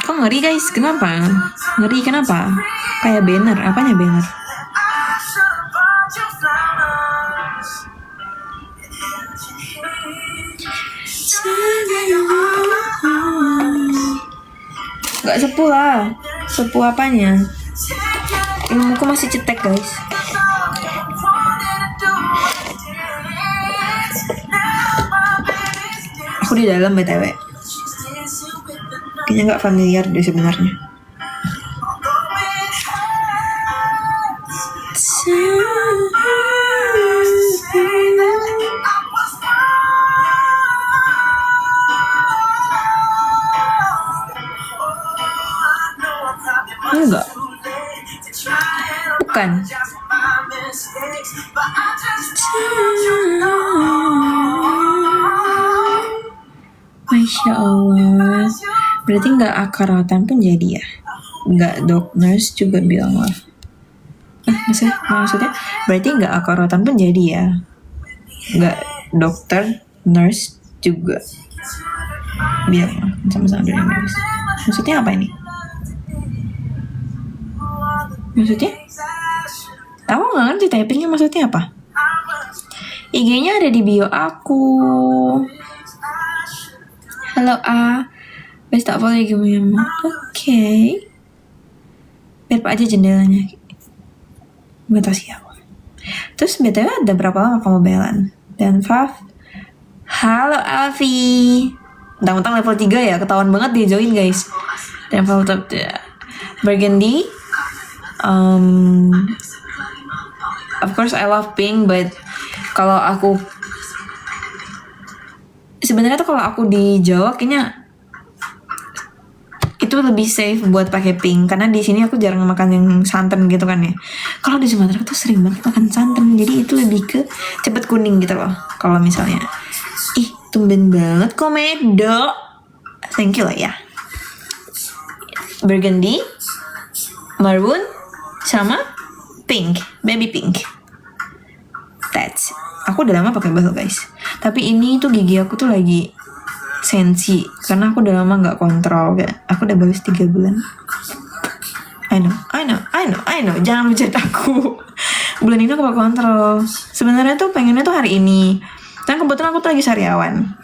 Kok ngeri guys? Kenapa? Ngeri kenapa? Kayak banner, apanya banner? Gak sepuh lah. Sepuh apanya? Ilmuku masih cetek guys. Aku di dalam BTW. Kayaknya gak familiar deh sebenarnya. Enggak. Bukan. Masya Allah. Berarti nggak akaratan pun jadi ya? Nggak dok nurse juga bilang lah. Maksudnya berarti nggak akaratan pun jadi ya? Nggak dokter nurse juga bilang lah sama-sama dari nurse. Maksudnya apa ini? Maksudnya? Aku nggak ngerti typingnya maksudnya apa. IG-nya ada di bio aku. Halo A. Bes tak boleh gimana? Oke. Biar pak aja jendelanya. Gak tau siapa. Terus BTW ada berapa lama kamu belan? Dan Faf. Halo Alfi. Mentang-mentang level 3 ya. Ketahuan banget dia join guys. Dan Faf top Burgundy. Of course I love pink, but kalau aku sebenarnya tuh kalau aku di Jawa kayaknya itu lebih safe buat pakai pink karena di sini aku jarang makan yang santan gitu kan ya. Kalau di Sumatera tuh sering banget makan santan, jadi itu lebih ke cepet kuning gitu loh. Kalau misalnya, tumben banget komedo. Thank you lah ya. Burgundy, maroon, sama pink, baby pink. That's. Aku udah lama pakai bahal guys. Tapi ini tuh gigi aku tuh lagi sensi karena aku udah lama nggak kontrol kayak. Aku udah bagus 3 bulan. I know. Jangan bujat aku. Bulan ini aku bakal kontrol. Sebenarnya tuh pengennya tuh hari ini. Dan kebetulan aku tuh lagi sariawan,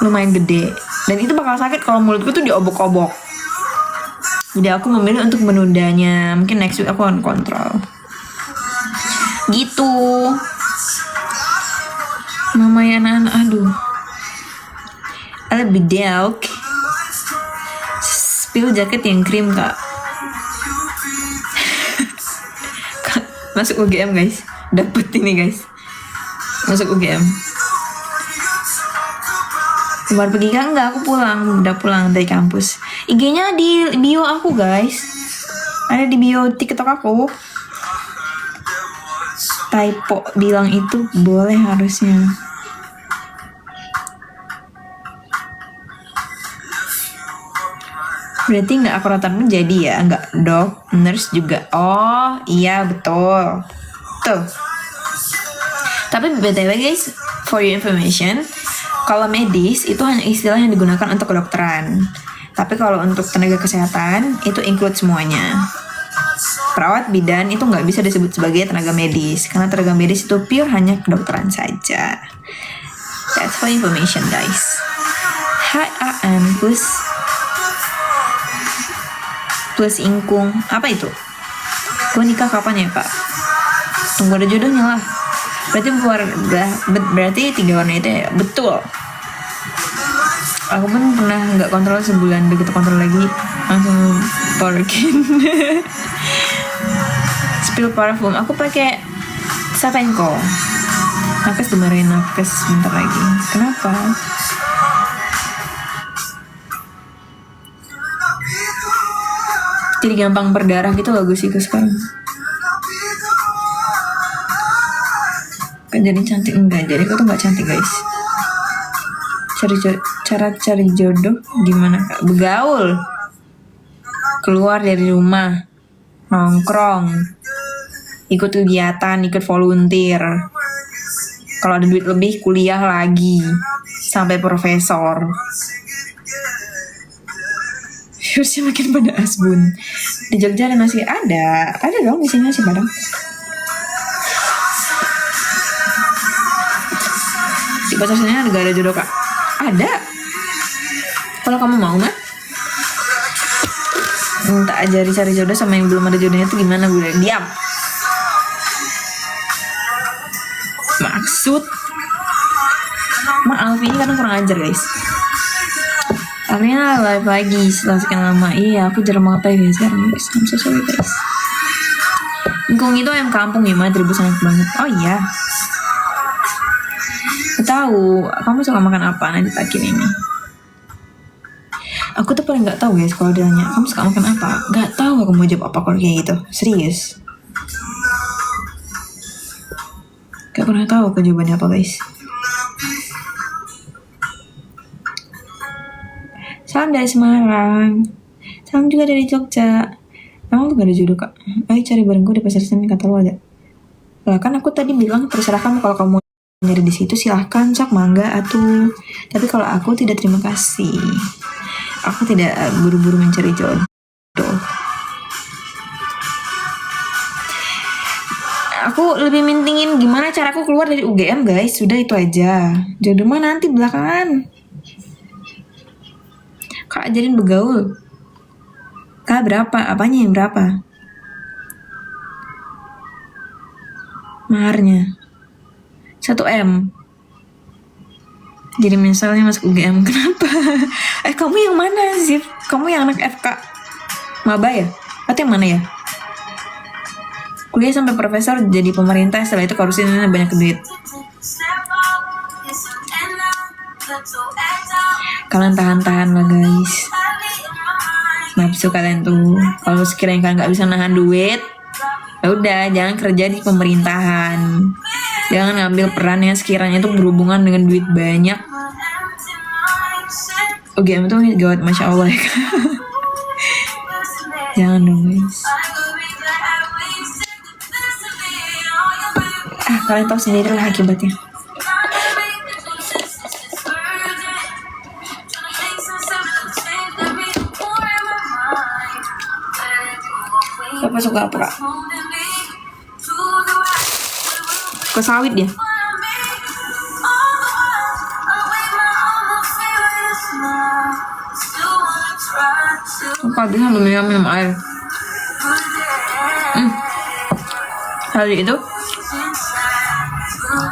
lumayan gede. Dan itu bakal sakit kalau mulutku tuh diobok-obok. Jadi aku memilih untuk menundanya. Mungkin next week aku akan kontrol. Gitu. Namanya anak-anak, aduh. Lebih delk. Spill jaket yang krim kak. Masuk UGM guys. Dapet ini guys. Masuk UGM. Baru pergi kan? Enggak, aku pulang. Udah pulang dari kampus. IG-nya di bio aku guys. Ada di bio TikTok aku. Typo bilang itu boleh harusnya. Berarti nggak akuratan menjadi ya? Nggak dok, nurse juga. Oh iya betul. Tuh. Tapi BTW guys, for your information, kalau medis itu hanya istilah yang digunakan untuk kedokteran. Tapi kalau untuk tenaga kesehatan itu include semuanya. Perawat bidan itu nggak bisa disebut sebagai tenaga medis karena tenaga medis itu pure hanya kedokteran saja. That's for information guys. Hai AM plus ingkung. Apa itu? Gue nikah kapan ya pak? Tunggu ada jodohnya lah. Berarti 3 warna itu ya? Betul. Aku pun pernah nggak kontrol sebulan, begitu kontrol lagi langsung porkin. Spill parfum. Aku pakai Savenco. Nakes dimarahin nakes bentar lagi. Kenapa? Jadi gampang berdarah gitu loh gusiku sekarang. Kan jadi cantik enggak? Jadi aku tuh nggak cantik guys. Cara cari jodoh gimana kak? Begaul, keluar dari rumah, nongkrong, ikut kegiatan, ikut volunteer. Kalau ada duit lebih kuliah lagi sampai profesor. Viewsnya makin pada asbun. Di Jogja ada nasi? Ada dong di sini nasi Padang. Di pasar sini ada gak ada jodoh kak? Ada. Kalau kamu mau mah, minta ajari cari jodoh sama yang belum ada jodohnya tuh gimana gue? Diam. Maksud maaf ini kadang kurang ajar guys. Akhirnya live lagi setelah sekian lama. Iya aku jarang banget ya sekarang guys. I'm so sorry guys. Ingkung itu ayam kampung ya, Madrid enak banget. Oh iya. Tahu kamu suka makan apa? Nanti takin ini. Aku tuh paling nggak tahu guys kalau dia nanya kamu suka makan apa. Nggak tahu aku mau jawab apa kalau kayak gitu. Serius. Gak pernah tahu aku jawabannya apa guys. Salam dari Semarang. Salam juga dari Jogja. Emang lu gak ada jodoh kak? Ayo cari bareng gue di pasar seni, kata lu ada. Lah kan aku tadi bilang terserah kamu, kalau kamu nyari di situ silahkan, cak mangga atuh. Tapi kalau aku tidak, terima kasih. Aku tidak buru-buru mencari jodoh. Aku lebih mintingin gimana caraku keluar dari UGM guys. Sudah itu aja. Jodoh mah nanti belakangan. Kak ajarin begaul. Kak berapa? Apanya yang berapa? Maharnya 1M. Jadi misalnya masuk UGM. Kenapa? Kamu yang mana sih? Kamu yang anak FK Maba ya? Atau yang mana ya? Kuliah sampai profesor, jadi pemerintah, setelah itu korupsinya banyak duit. Kalian tahan-tahan lah guys. Nafsu kalian tuh. Kalau sekiranya kalian nggak bisa nahan duit, ya udah jangan kerja di pemerintahan. Jangan ngambil peran yang sekiranya itu berhubungan dengan duit banyak. UGM tuh gawat, masya Allah ya. Jangan dong guys. Kalian tahu sendiri lah akibatnya. Siapa suka apa kak? Ke sawit dia. Kehabisan belum minum air. Hari itu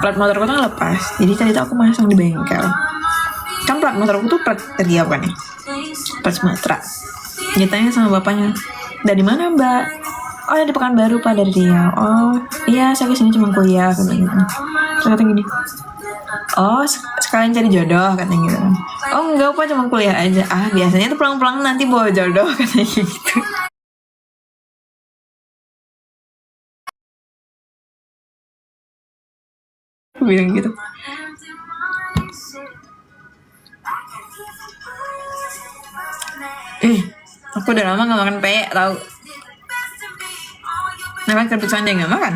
plat motorku tuh lepas. Jadi tadi tuh aku masang di bengkel. Kan plat motorku tuh plat Riau kan ya, plat Sumatera. Ditanya sama bapaknya, dari mana mbak? Oh ya di Pekanbaru Pak dari Riau. Oh iya saya kesini cuma kuliah katanya gitu. Terus katanya gini, oh sekalian cari jodoh katanya gitu. Oh enggak Pak cuma kuliah aja. Ah biasanya tuh pulang-pulang nanti bawa jodoh katanya gitu. Aku bilang gitu. Aku udah lama gak makan peyek tau. Makan kerupuk sandeng gak makan?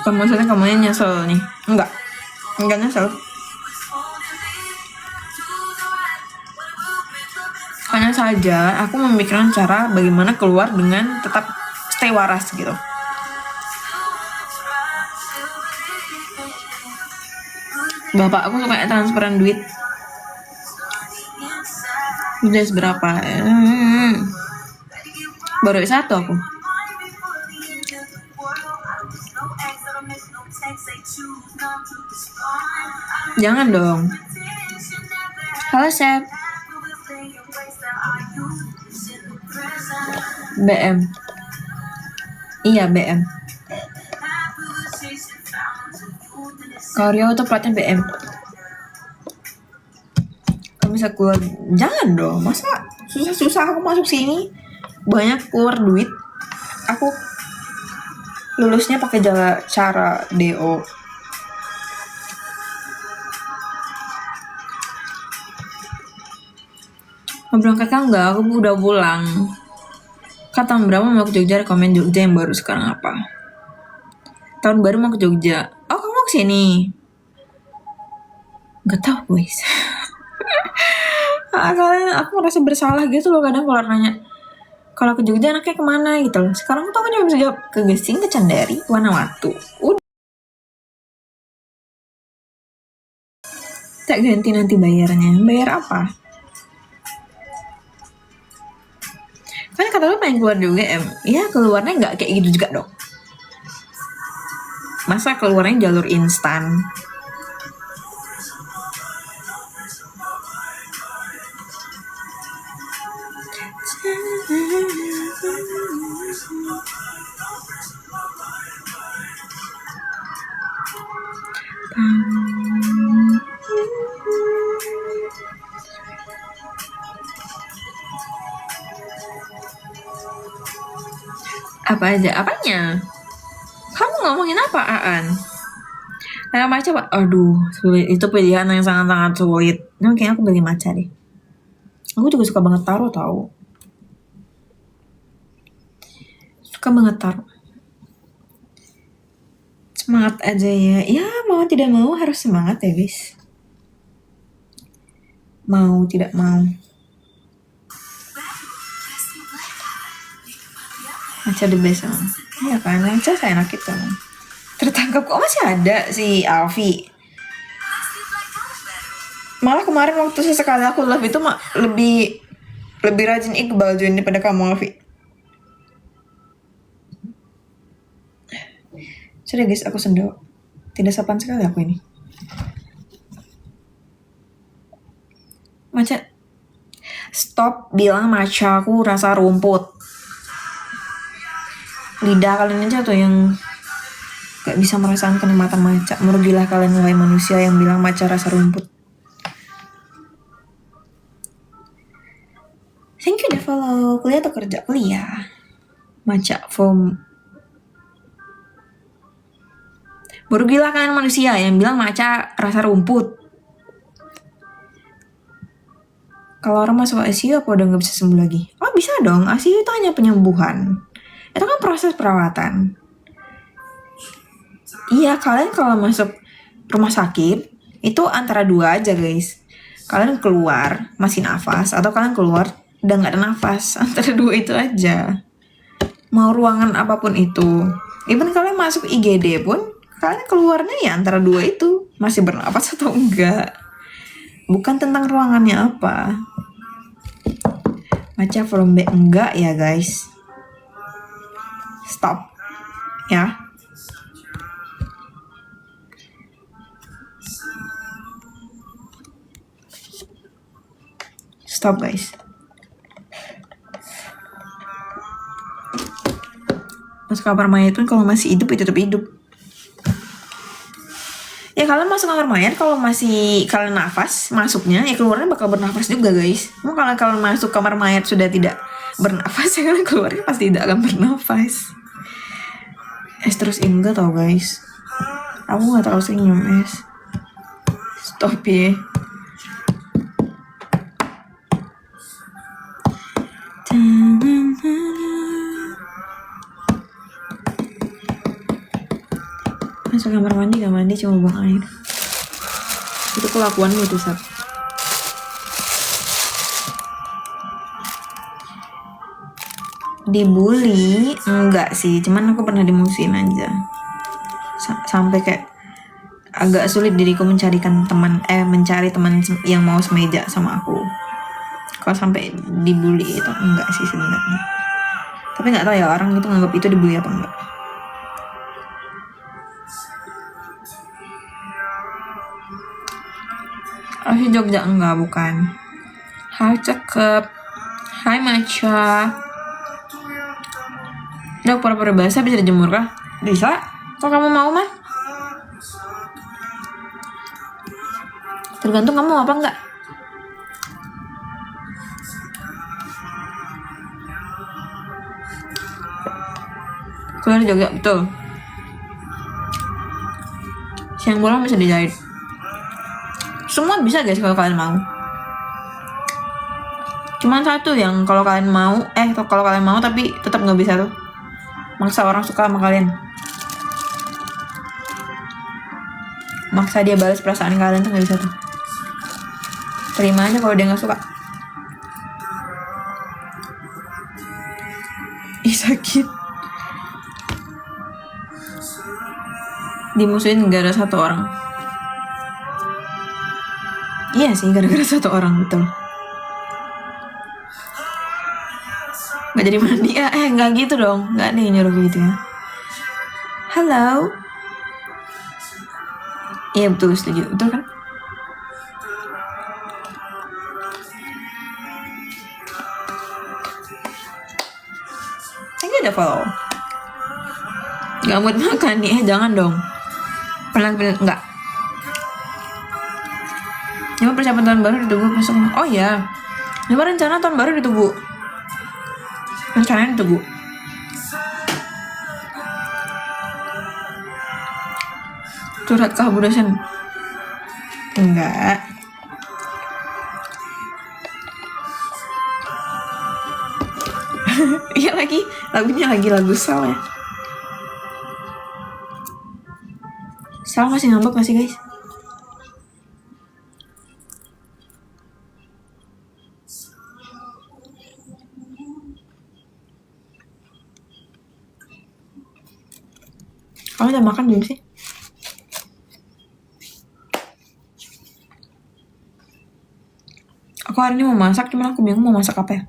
Kamu maksudnya kamunya nyesel nih? Enggak nyesel. Hanya saja aku memikirkan cara bagaimana keluar dengan tetap stay waras gitu. Bapak aku suka transferan duit. Udah seberapa? Baru satu aku. Jangan dong. Halo Chef. BM. Iya BM. Kalau Rio tuh platnya BM. Kamu bisa keluar. Jangan dong. Masa susah-susah aku masuk sini. Banyak keluar duit. Aku lulusnya pakai cara DO. Mau berangkat kan enggak? Aku udah pulang. Kata berapa mau ke Jogja, rekomen Jogja yang baru sekarang apa? Tahun baru mau ke Jogja. Oh kamu kesini? Gak tau guys. Kalian aku merasa bersalah gitu loh kadang kalau nanya. Kalau ke Jogja anaknya kemana gitu loh. Sekarang tuh aku cuma bisa jawab ke Gesing, ke Candari, Wanawatu. Udah. Tak ganti nanti bayarnya. Bayar apa? Kan kata lu pengen keluar di UGM. Ya keluarnya nggak kayak gitu juga dong. Masa keluarnya jalur instan? Apa aja? Apanya? Kamu ngomongin apa, Aan? Maca, Pak. Aduh, sulit. Itu pilihan yang sangat-sangat sulit. Nah, kayaknya aku beli maca deh. Aku juga suka banget taro tau. Suka banget taro. Semangat aja ya. Ya, mau tidak mau harus semangat ya, guys. Mau tidak mau. Maca the best emang. Iya kan, maca saya enak itu. Tertangkap kok masih ada si Alfi. Malah kemarin waktu sesekali aku live itu lebih rajin Iqbal join daripada kamu Alfi. Sudah guys, aku sendok. Tidak sopan sekali aku ini. Maca. Stop bilang maca aku rasa rumput. Lidah kalian aja tuh yang gak bisa merasakan kenikmatan maca. Merugilah kalian wahai manusia yang bilang maca rasa rumput. Thank you udah follow. Kuliah atau kerja? Kuliah. Maca from. Merugilah kalian manusia yang bilang maca rasa rumput. Kalau orang masuk ICU apa udah gak bisa sembuh lagi? Oh bisa dong, ICU itu hanya penyembuhan. Itu kan proses perawatan. Iya, kalian kalau masuk rumah sakit itu antara dua aja guys. Kalian keluar masih nafas atau kalian keluar udah gak ada nafas. Antara dua itu aja. Mau ruangan apapun itu. Even kalian masuk IGD pun kalian keluarnya ya antara dua itu. Masih bernapas atau enggak. Bukan tentang ruangannya apa. Maca from B enggak ya guys. Stop. Ya. Stop guys. Masuk kamar mayat pun kalau masih hidup itu tetap hidup. Ya kalian masuk kamar mayat kalau masih kalian nafas masuknya, ya keluarnya bakal bernafas juga guys. Mau kalau kalian masuk kamar mayat sudah tidak bernafas, ya kalian keluarnya pasti tidak akan bernafas. Terus enggak tau guys. Aku gak terlalu sering minum es. Stop ya. Masuk kamar mandi gak mandi, cuma buang air. Itu kelakuan gitu Sat. Dibully enggak sih, cuman aku pernah dimusuhin aja. Sampai kayak agak sulit diriku mencari teman yang mau semeja sama aku. Kalau sampai dibully itu enggak sih sebenarnya. Tapi nggak tahu ya orang itu nganggap itu dibully apa enggak. Oh Jogja enggak, bukan. Hai cakep. Hai Macha. Udah pura-pura basah bisa dijemur kah? Bisa. Kalau kamu mau mah. Tergantung kamu mau apa enggak. Keluar Jogja, betul. Siang bolong bisa dijahit. Semua bisa guys kalau kalian mau. Cuman satu yang kalau kalian mau, kalau kalian mau tapi tetap nggak bisa tuh. Maksa orang suka sama kalian. Maksa dia balas perasaan kalian tuh nggak bisa tuh. Terima aja kalau dia nggak suka. Ih sakit. Dimusuhin gara-gara satu orang. Iya sih, gara-gara satu orang, betul. Gak jadi mandi ya? Gak gitu dong. Gak nih nyuruh gitu ya. Halo. Iya betul, setuju. Betul kan? Saya gak ada follow. Gak mood makan nih, jangan dong. Pelan-pelan, enggak. Cuma persiapan tahun baru ditunggu besok. Oh iya. Cuma rencana tahun baru ditunggu. Rencananya ditunggu. Curhat kah Bu dosen? Enggak. Iya lagi, lagunya lagi lagu Sal ya. Sal masih ngambek masih guys. Kamu udah makan belum sih? Aku hari ini mau masak, cuman aku bingung mau masak apa ya.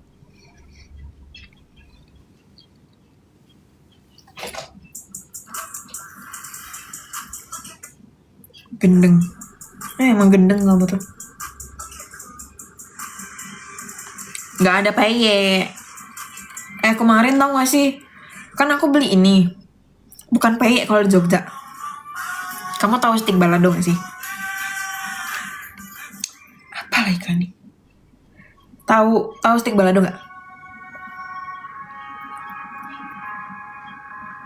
Gendeng. Emang gendeng gak betul? Gak ada peye. Kemarin tau gak sih? Kan aku beli ini. Bukan peye kalau di Jogja. Kamu tahu stik balado gak sih? Apa lagi kan nih? Tahu stik balado gak?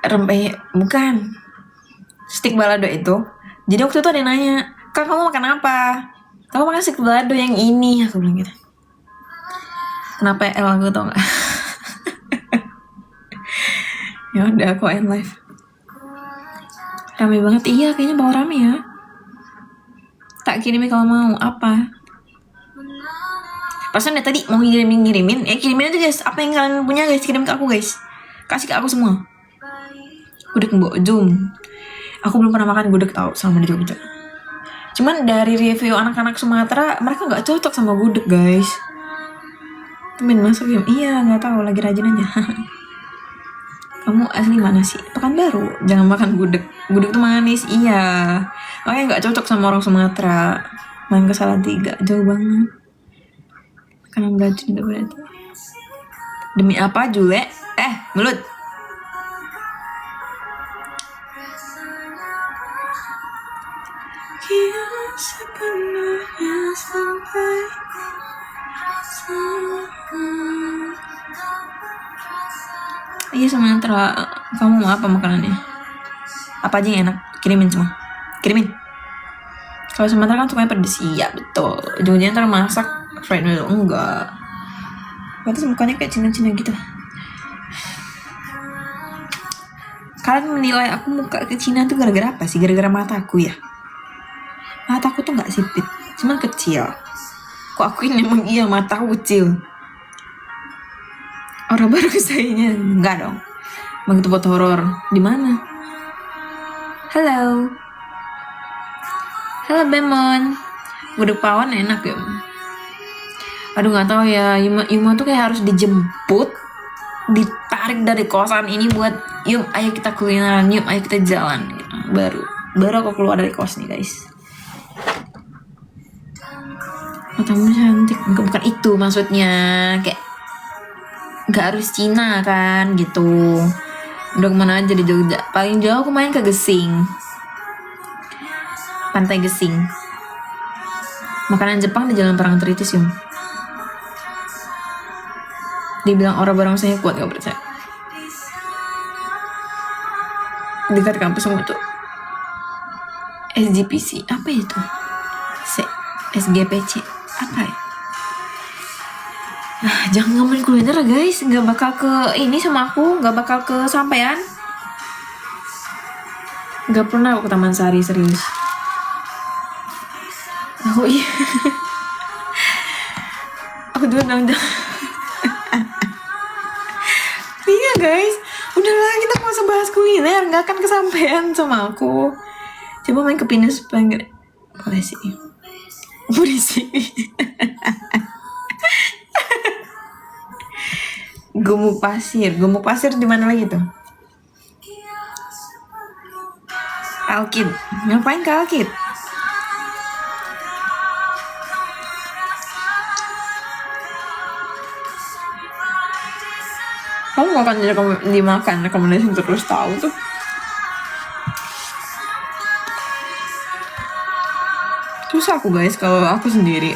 Rempeyek, bukan. Stik balado itu. Jadi waktu itu ada yang nanya, Kak kamu makan apa? Aku makan stik balado yang ini. Aku bilang gitu. Kenapa aku tau gak? Ya udah aku end live. Rame banget, iya kayaknya bawa rame ya. Tak kirimin kalau mau, apa? Pasan tadi mau kirimin, kirimin aja guys. Apa yang kalian punya guys, kirim ke aku guys. Kasih ke aku semua. Gudeg mbok Zoom. Aku belum pernah makan gudeg tau sama di Jogja. Cuman dari review anak-anak Sumatera, mereka nggak cocok sama gudeg guys. Temen masuk ya? Iya nggak tahu, lagi rajin aja. Kamu asli mana sih? Pekanbaru. Jangan makan gudeg. Gudeg tuh manis. Iya. Makanya nggak cocok sama orang Sumatera. Main ke Salatiga jauh banget. Karena beracun itu berarti. Demi apa Jule? Mulut. Sepenuhnya sampai iya Sumatera. Kamu mau apa makanannya? Apa aja yang enak? Kirimin semua. Kirimin. Kalau Sumatera kan sukanya pedes. Iya betul. Ujung-ujungnya ntar masak fried noodle. Enggak. Pantes mukanya kayak Cina-Cina gitu. Kalian menilai aku muka ke Cina tuh gara-gara apa sih? Gara-gara mataku ya? Mataku tuh gak sipit, cuman kecil. Kok aku ini emang iya mataku kecil? Orang baru sayanya enggak dong. Emang itu buat horor. Di mana? Halo. Halo Bemon. Gudeg pawon enak ya. Aduh nggak tahu ya. Yuma tuh kayak harus dijemput, ditarik dari kosan ini buat yuk ayo kita kulineran, yuk ayo kita jalan gitu. Baru aku keluar dari kos nih guys. Matamu cantik. Bukan itu maksudnya, kayak nggak harus Cina kan gitu. Udah kemana aja di Jogja. Paling jauh aku main ke Gesing, Pantai Gesing. Makanan Jepang di Jalan Parangtritis Yung. Dibilang orang barang saya kuat, gak percaya. Dekat kampus semua tuh. SGPC apa itu? SGPC apa ya? Jangan ngomongin kuliner guys, nggak bakal ke ini sama aku, nggak bakal ke sampean. Nggak pernah aku ke Taman Sari serius. Oh iya. Aku dulu bilang iya guys, udahlah kita nggak usah bahas kuliner, nggak akan kesampean sama aku. Coba main ke Pinus Pengger. Boleh sih. Gumuk Pasir di mana lagi tuh? Alkid. Ngapain ke Alkid? Kamu gak akan dimakan rekomendasi terus tahu tuh. Susah aku guys kalau aku sendiri.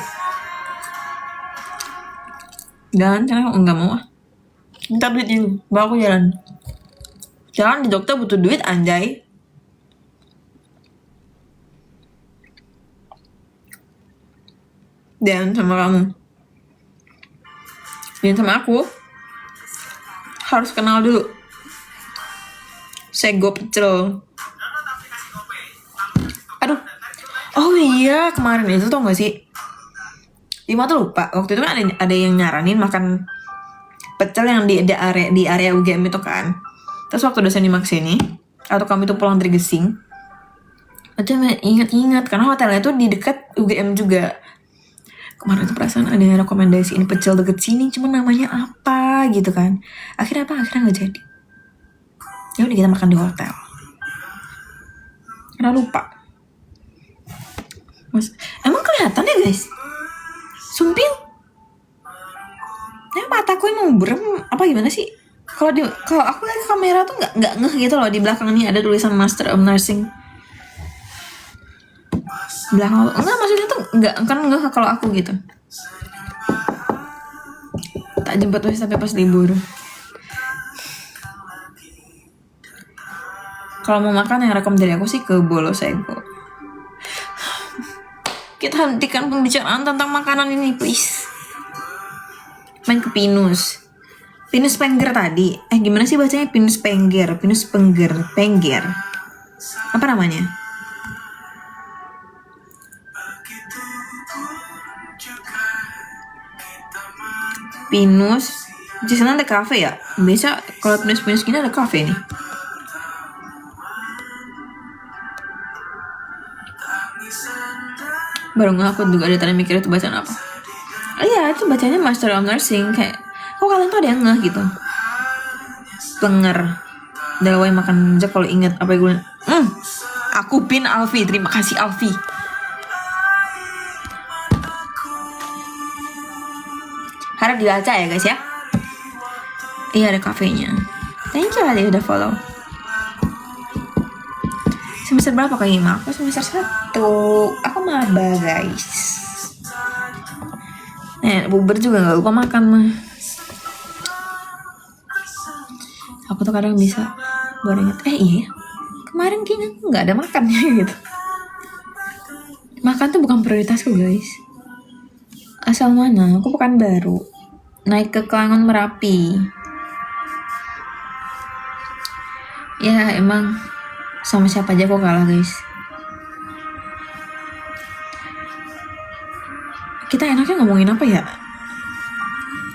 Jangan aku nggak mau. Minta duit ini, bawa aku jalan. Jalan di dokter butuh duit anjay. Dan sama kamu. Dan sama aku. Harus kenal dulu. Sego pecel. Aduh. Oh iya, kemarin itu tau gak sih? Lima tuh lupa. Waktu itu kan ada yang nyaranin makan pecel yang di area UGM itu kan. Terus waktu dosen nyimak sini, atau kami tuh pulang dari Gesing, aja ingat karena hotelnya tuh di dekat UGM juga. Kemarin tuh perasaan ada yang rekomendasi ini pecel deket sini, cuma namanya apa gitu kan. Akhirnya nggak jadi. Ya udah kita makan di hotel. Karena lupa. Emang kelihatan ya guys? Sumpil? Mataku emang berem apa gimana sih? Kalau aku lihat kamera tuh nggak ngeh gitu loh, di belakang ini ada tulisan Master of Nursing. Belakang enggak, maksudnya tuh nggak kan ngeh kalau aku gitu. Tak jemput tuh sampai pas libur. Kalau mau makan yang rekom dari aku sih ke Bolosego. Kita hentikan pembicaraan tentang makanan ini please. Main ke Pinus Pengger tadi. Gimana sih bacanya? Pinus Pengger. Apa namanya? Pinus. Di sana ada kafe ya? Biasa kalau Pinus gini ada kafe nih. Baru aku juga ada tadi mikir itu bacaan apa. Iya, itu bacanya Master of Nursing. Kayak, kok kalian tuh ada yang ngeh gitu. Penger. Dalawai makan aja kalau inget apa yang gue. Aku pin Alfi. Terima kasih Alfi. Harap dibaca ya guys ya. Iya ada kafenya. Thank you Adi udah follow. Semester berapa Kak Ima? Aku semester 1. Aku maba guys. Buber juga gak lupa makan mah. Aku tuh kadang bisa baru inget, iya kemarin kayaknya aku gak ada makannya gitu. Makan tuh bukan prioritasku guys. Asal mana? Aku bukan baru naik ke Kelangon Merapi. Ya emang sama siapa aja kok kalah guys. Kita enaknya ngomongin apa ya?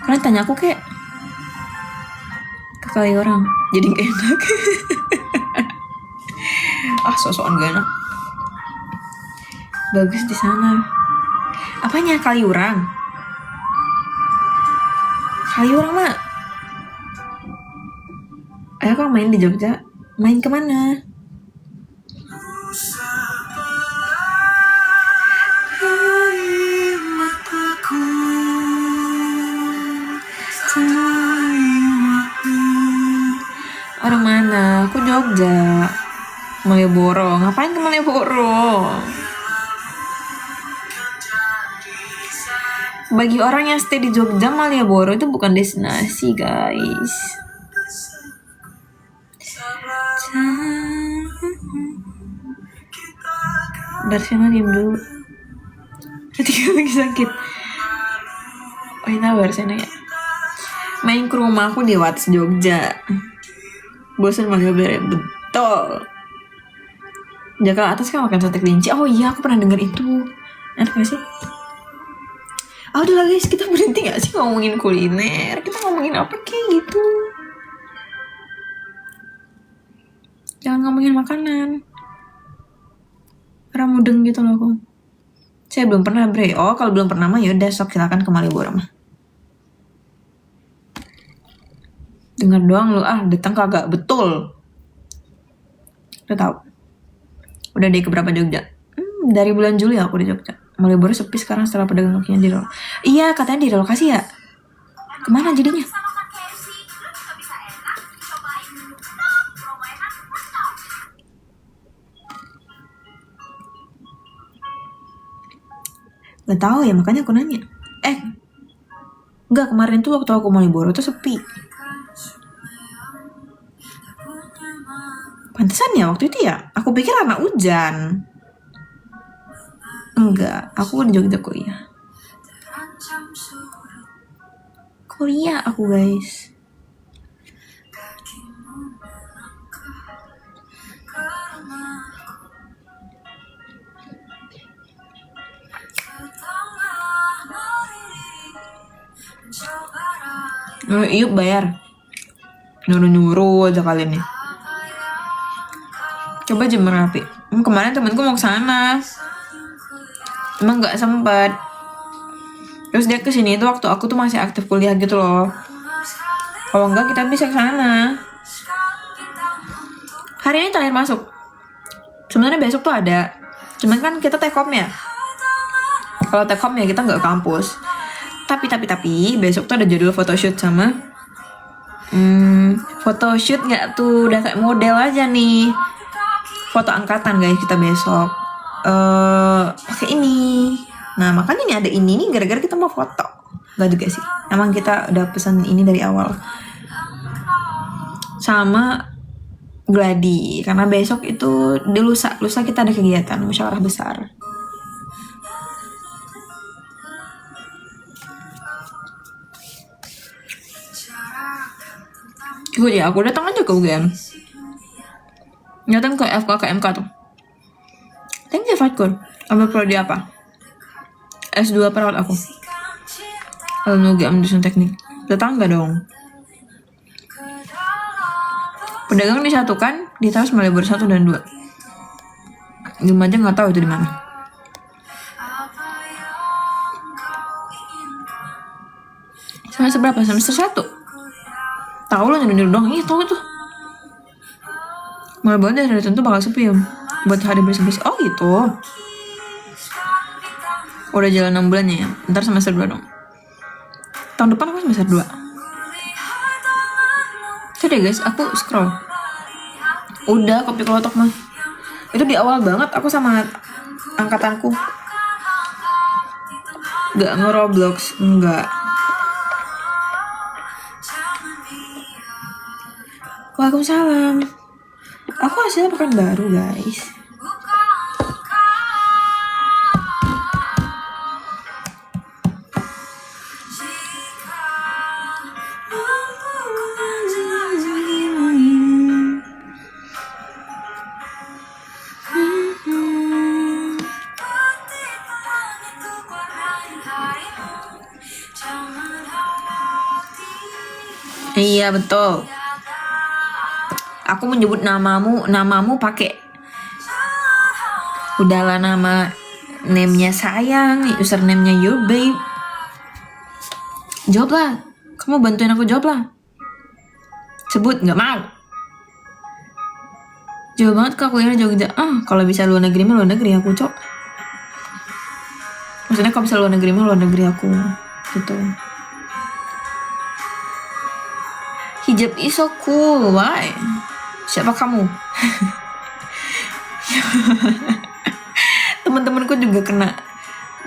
Kalian tanya aku kayak ke kali orang, jadi gak enak. Sok-sokan gak enak. Bagus di sana. Apanya Kaliurang? Kaliurang mah. Ayo kok main di Jogja. Main kemana? Orang mana? Aku Jogja. Malioboro. Ngapain ke Malioboro? Bagi orang yang stay di Jogja, Malioboro itu bukan destinasi guys. Barcelona diem dulu. Ketika lagi sakit. Oh ini Barcelona ya. Main ke rumahku di Watts Jogja. Bosan Malioboro betul. Jakarta atas kan makan sate kelinci. Oh iya aku pernah denger itu. Enak gak sih? Udah lah guys, kita berhenti gak sih ngomongin kuliner? Kita ngomongin apa kayak gitu? Jangan ngomongin makanan. Ramudeng gitu loh aku. Saya belum pernah bre. Oh kalau belum pernah mah yaudah sok silakan ke Malioboro mah. Dengar doang lu datang kagak betul. Udah tahu. Udah deh keberapa Jogja? Dari bulan Juli aku di Jogja. Malioboro sepi sekarang setelah pedagang kakinya direlokasi. Iya katanya direlokasi ya. Kemana jadinya? Gak tahu ya makanya aku nanya. Enggak kemarin tuh waktu aku Malioboro tuh sepi. Pantesan ya waktu itu ya. Aku pikir karena hujan. Enggak, aku di Jogja kuliah. Kuliah aku guys. Yuk bayar. Nyuruh-nyuruh aja kalian ya. Coba aja Merapi. Kemarin temanku mau ke sana. Emang nggak sempet. Terus dia kesini itu waktu aku tuh masih aktif kuliah gitu loh. Kalau enggak kita bisa ke sana. Hari ini terakhir masuk. Sebenarnya besok tuh ada. Cuman kan kita tekom ya. Kalau tekom ya kita nggak ke kampus. Tapi besok tuh ada jadwal photoshoot sama photoshoot nggak tuh udah kayak model aja nih. Foto angkatan guys kita besok. Pakai ini. Nah makanya nih ada ini nih gara-gara kita mau foto. Gak juga sih. Emang kita udah pesan ini dari awal. Sama gladi. Karena besok itu di lusa kita ada kegiatan musyawarah besar. Ikut ya aku datang aja ke UGM. Datang ke FKKMK tuh. Thank you Fatkur. Ambil prodi apa? S2 perawat aku. Lalu UGM Desain Teknik. Tetangga dong. Pedagang disatukan, ditaruh Malioboro 1 dan 2. Gimana aja nggak tahu itu di mana. Semester berapa? Semester 1. Tahu lo nyuruh dong. Iya tahu tuh. Malioboro dari hari tentu bakal sepi ya. Buat hari bersih-bersih. Oh gitu. Udah jalan 6 bulan ya. Ntar semester 2 dong. tahun depan aku semester 2. Tuh deh guys, aku scroll. Udah kopi klotok mah. Itu di awal banget aku sama angkatanku. Gak nge-Roblox, enggak. Waalaikumsalam. Aku hasilnya pekan baru guys. Iya betul. Aku menyebut namamu pakai udahlah nama name-nya sayang, username-nya your babe. Jawab lah. Kamu bantuin aku jawab lah. Sebut, nggak mau. Jauh banget kak kuliahnya Jogja. Kalau bisa luar negeri mah luar negeri aku, Cok. Maksudnya kalau bisa luar negeri mah luar negeri aku. Gitu. Hijab is so cool, why? Siapa kamu? Teman-temanku juga kena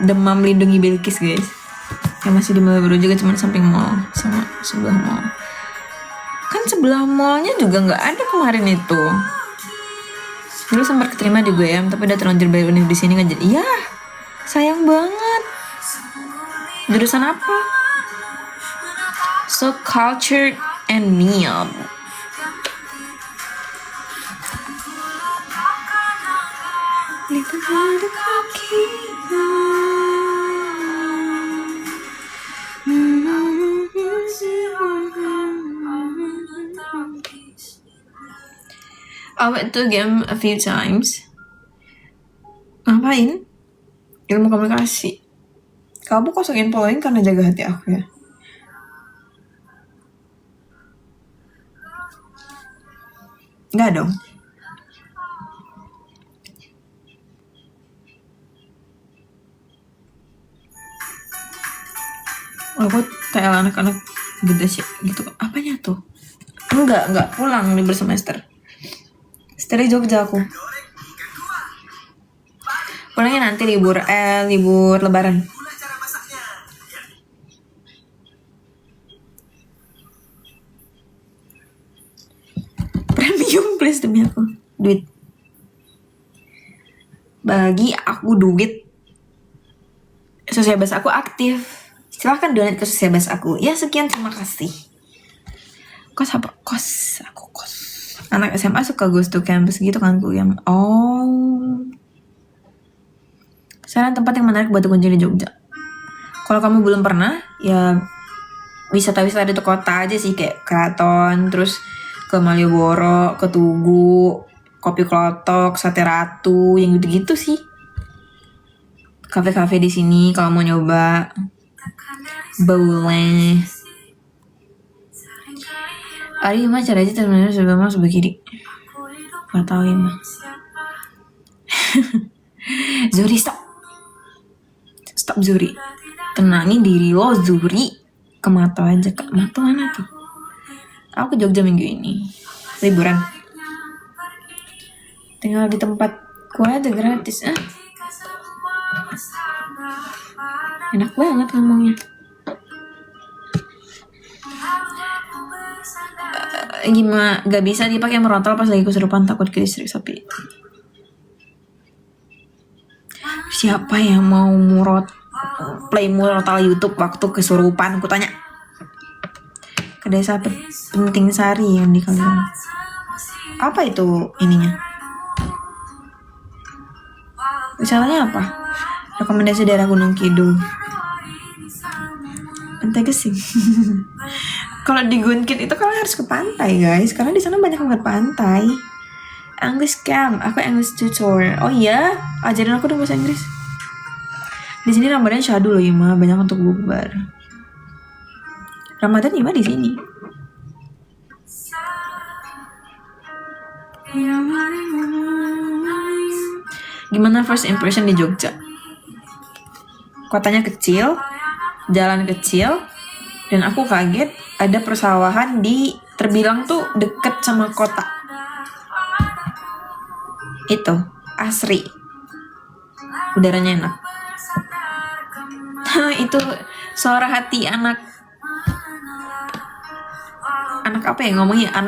demam lindungi Bilkis guys. Yang masih di Malioboro juga, cuma samping mall sama sebelah mall. Kan sebelah mallnya juga nggak ada kemarin itu. Dulu sempat keterima di UGM, tapi udah terlanjur bayar univ di sini nggak jadi. Iya, sayang banget. Jurusan apa? So cultured and meal. I went to game a few times. Ngapain? Ilmu komunikasi. Kamu kosongin following karena jaga hati aku ya? Enggak dong. Aku kayak anak-anak gede sih gitu. Apanya tuh? Enggak pulang libur semester. Stay Jogja aku. Pulangnya nanti libur lebaran. Premium please demi aku. Duit. Bagi aku duit. Sosial base aku aktif. Silahkan donate ke sosial base aku. Ya sekian, terima kasih. Kos apa? Kos. Aku kos. Anak SMA suka goes to campus gitu kan kuliah. Oh. Saran tempat yang menarik buat kunjungi di Jogja. Kalau kamu belum pernah, ya wisata-wisata di kota aja sih, kayak Keraton, terus ke Malioboro, ke Tugu, Kopi Klotok, Sate Ratu, yang gitu-gitu sih. Kafe-kafe di sini kalau mau nyoba. Boleh. Ari mah cara aja terminal sebelah mau sebelah kiri. Gak tau ya mah. Zuri stop. Stop Zuri. Tenangin diri lo Zuri. Ke Mato aja kak. Mato mana tuh? Aku ke Jogja minggu ini. Liburan. Tinggal di tempatku aja gratis. Enak banget ngomongnya. Gimana? Gak bisa dipakai merontal pas lagi kesurupan, takut ke listrik sapi. Siapa yang mau play murotal YouTube waktu kesurupan? Aku tanya. Ke desa Penting Sari yang di Kalimantan. Apa itu ininya? Wisatanya apa? Rekomendasi daerah Gunung Kidul. Pantai Gesing. Kalau di Gunkit itu kalian harus ke pantai guys, karena di sana banyak banget pantai. English Camp, aku English tutor. Oh iya, ajarin aku dong bahasa Inggris. Di sini Ramadan syahdu loh Ima, banyak untuk bukber. Ramadan Ima di sini. Gimana first impression di Jogja? Kotanya kecil, jalan kecil, Dan aku kaget ada persawahan di terbilang tuh deket sama kota. Itu asri. Udaranya enak. Itu suara hati anak apa ya ngomongnya, anak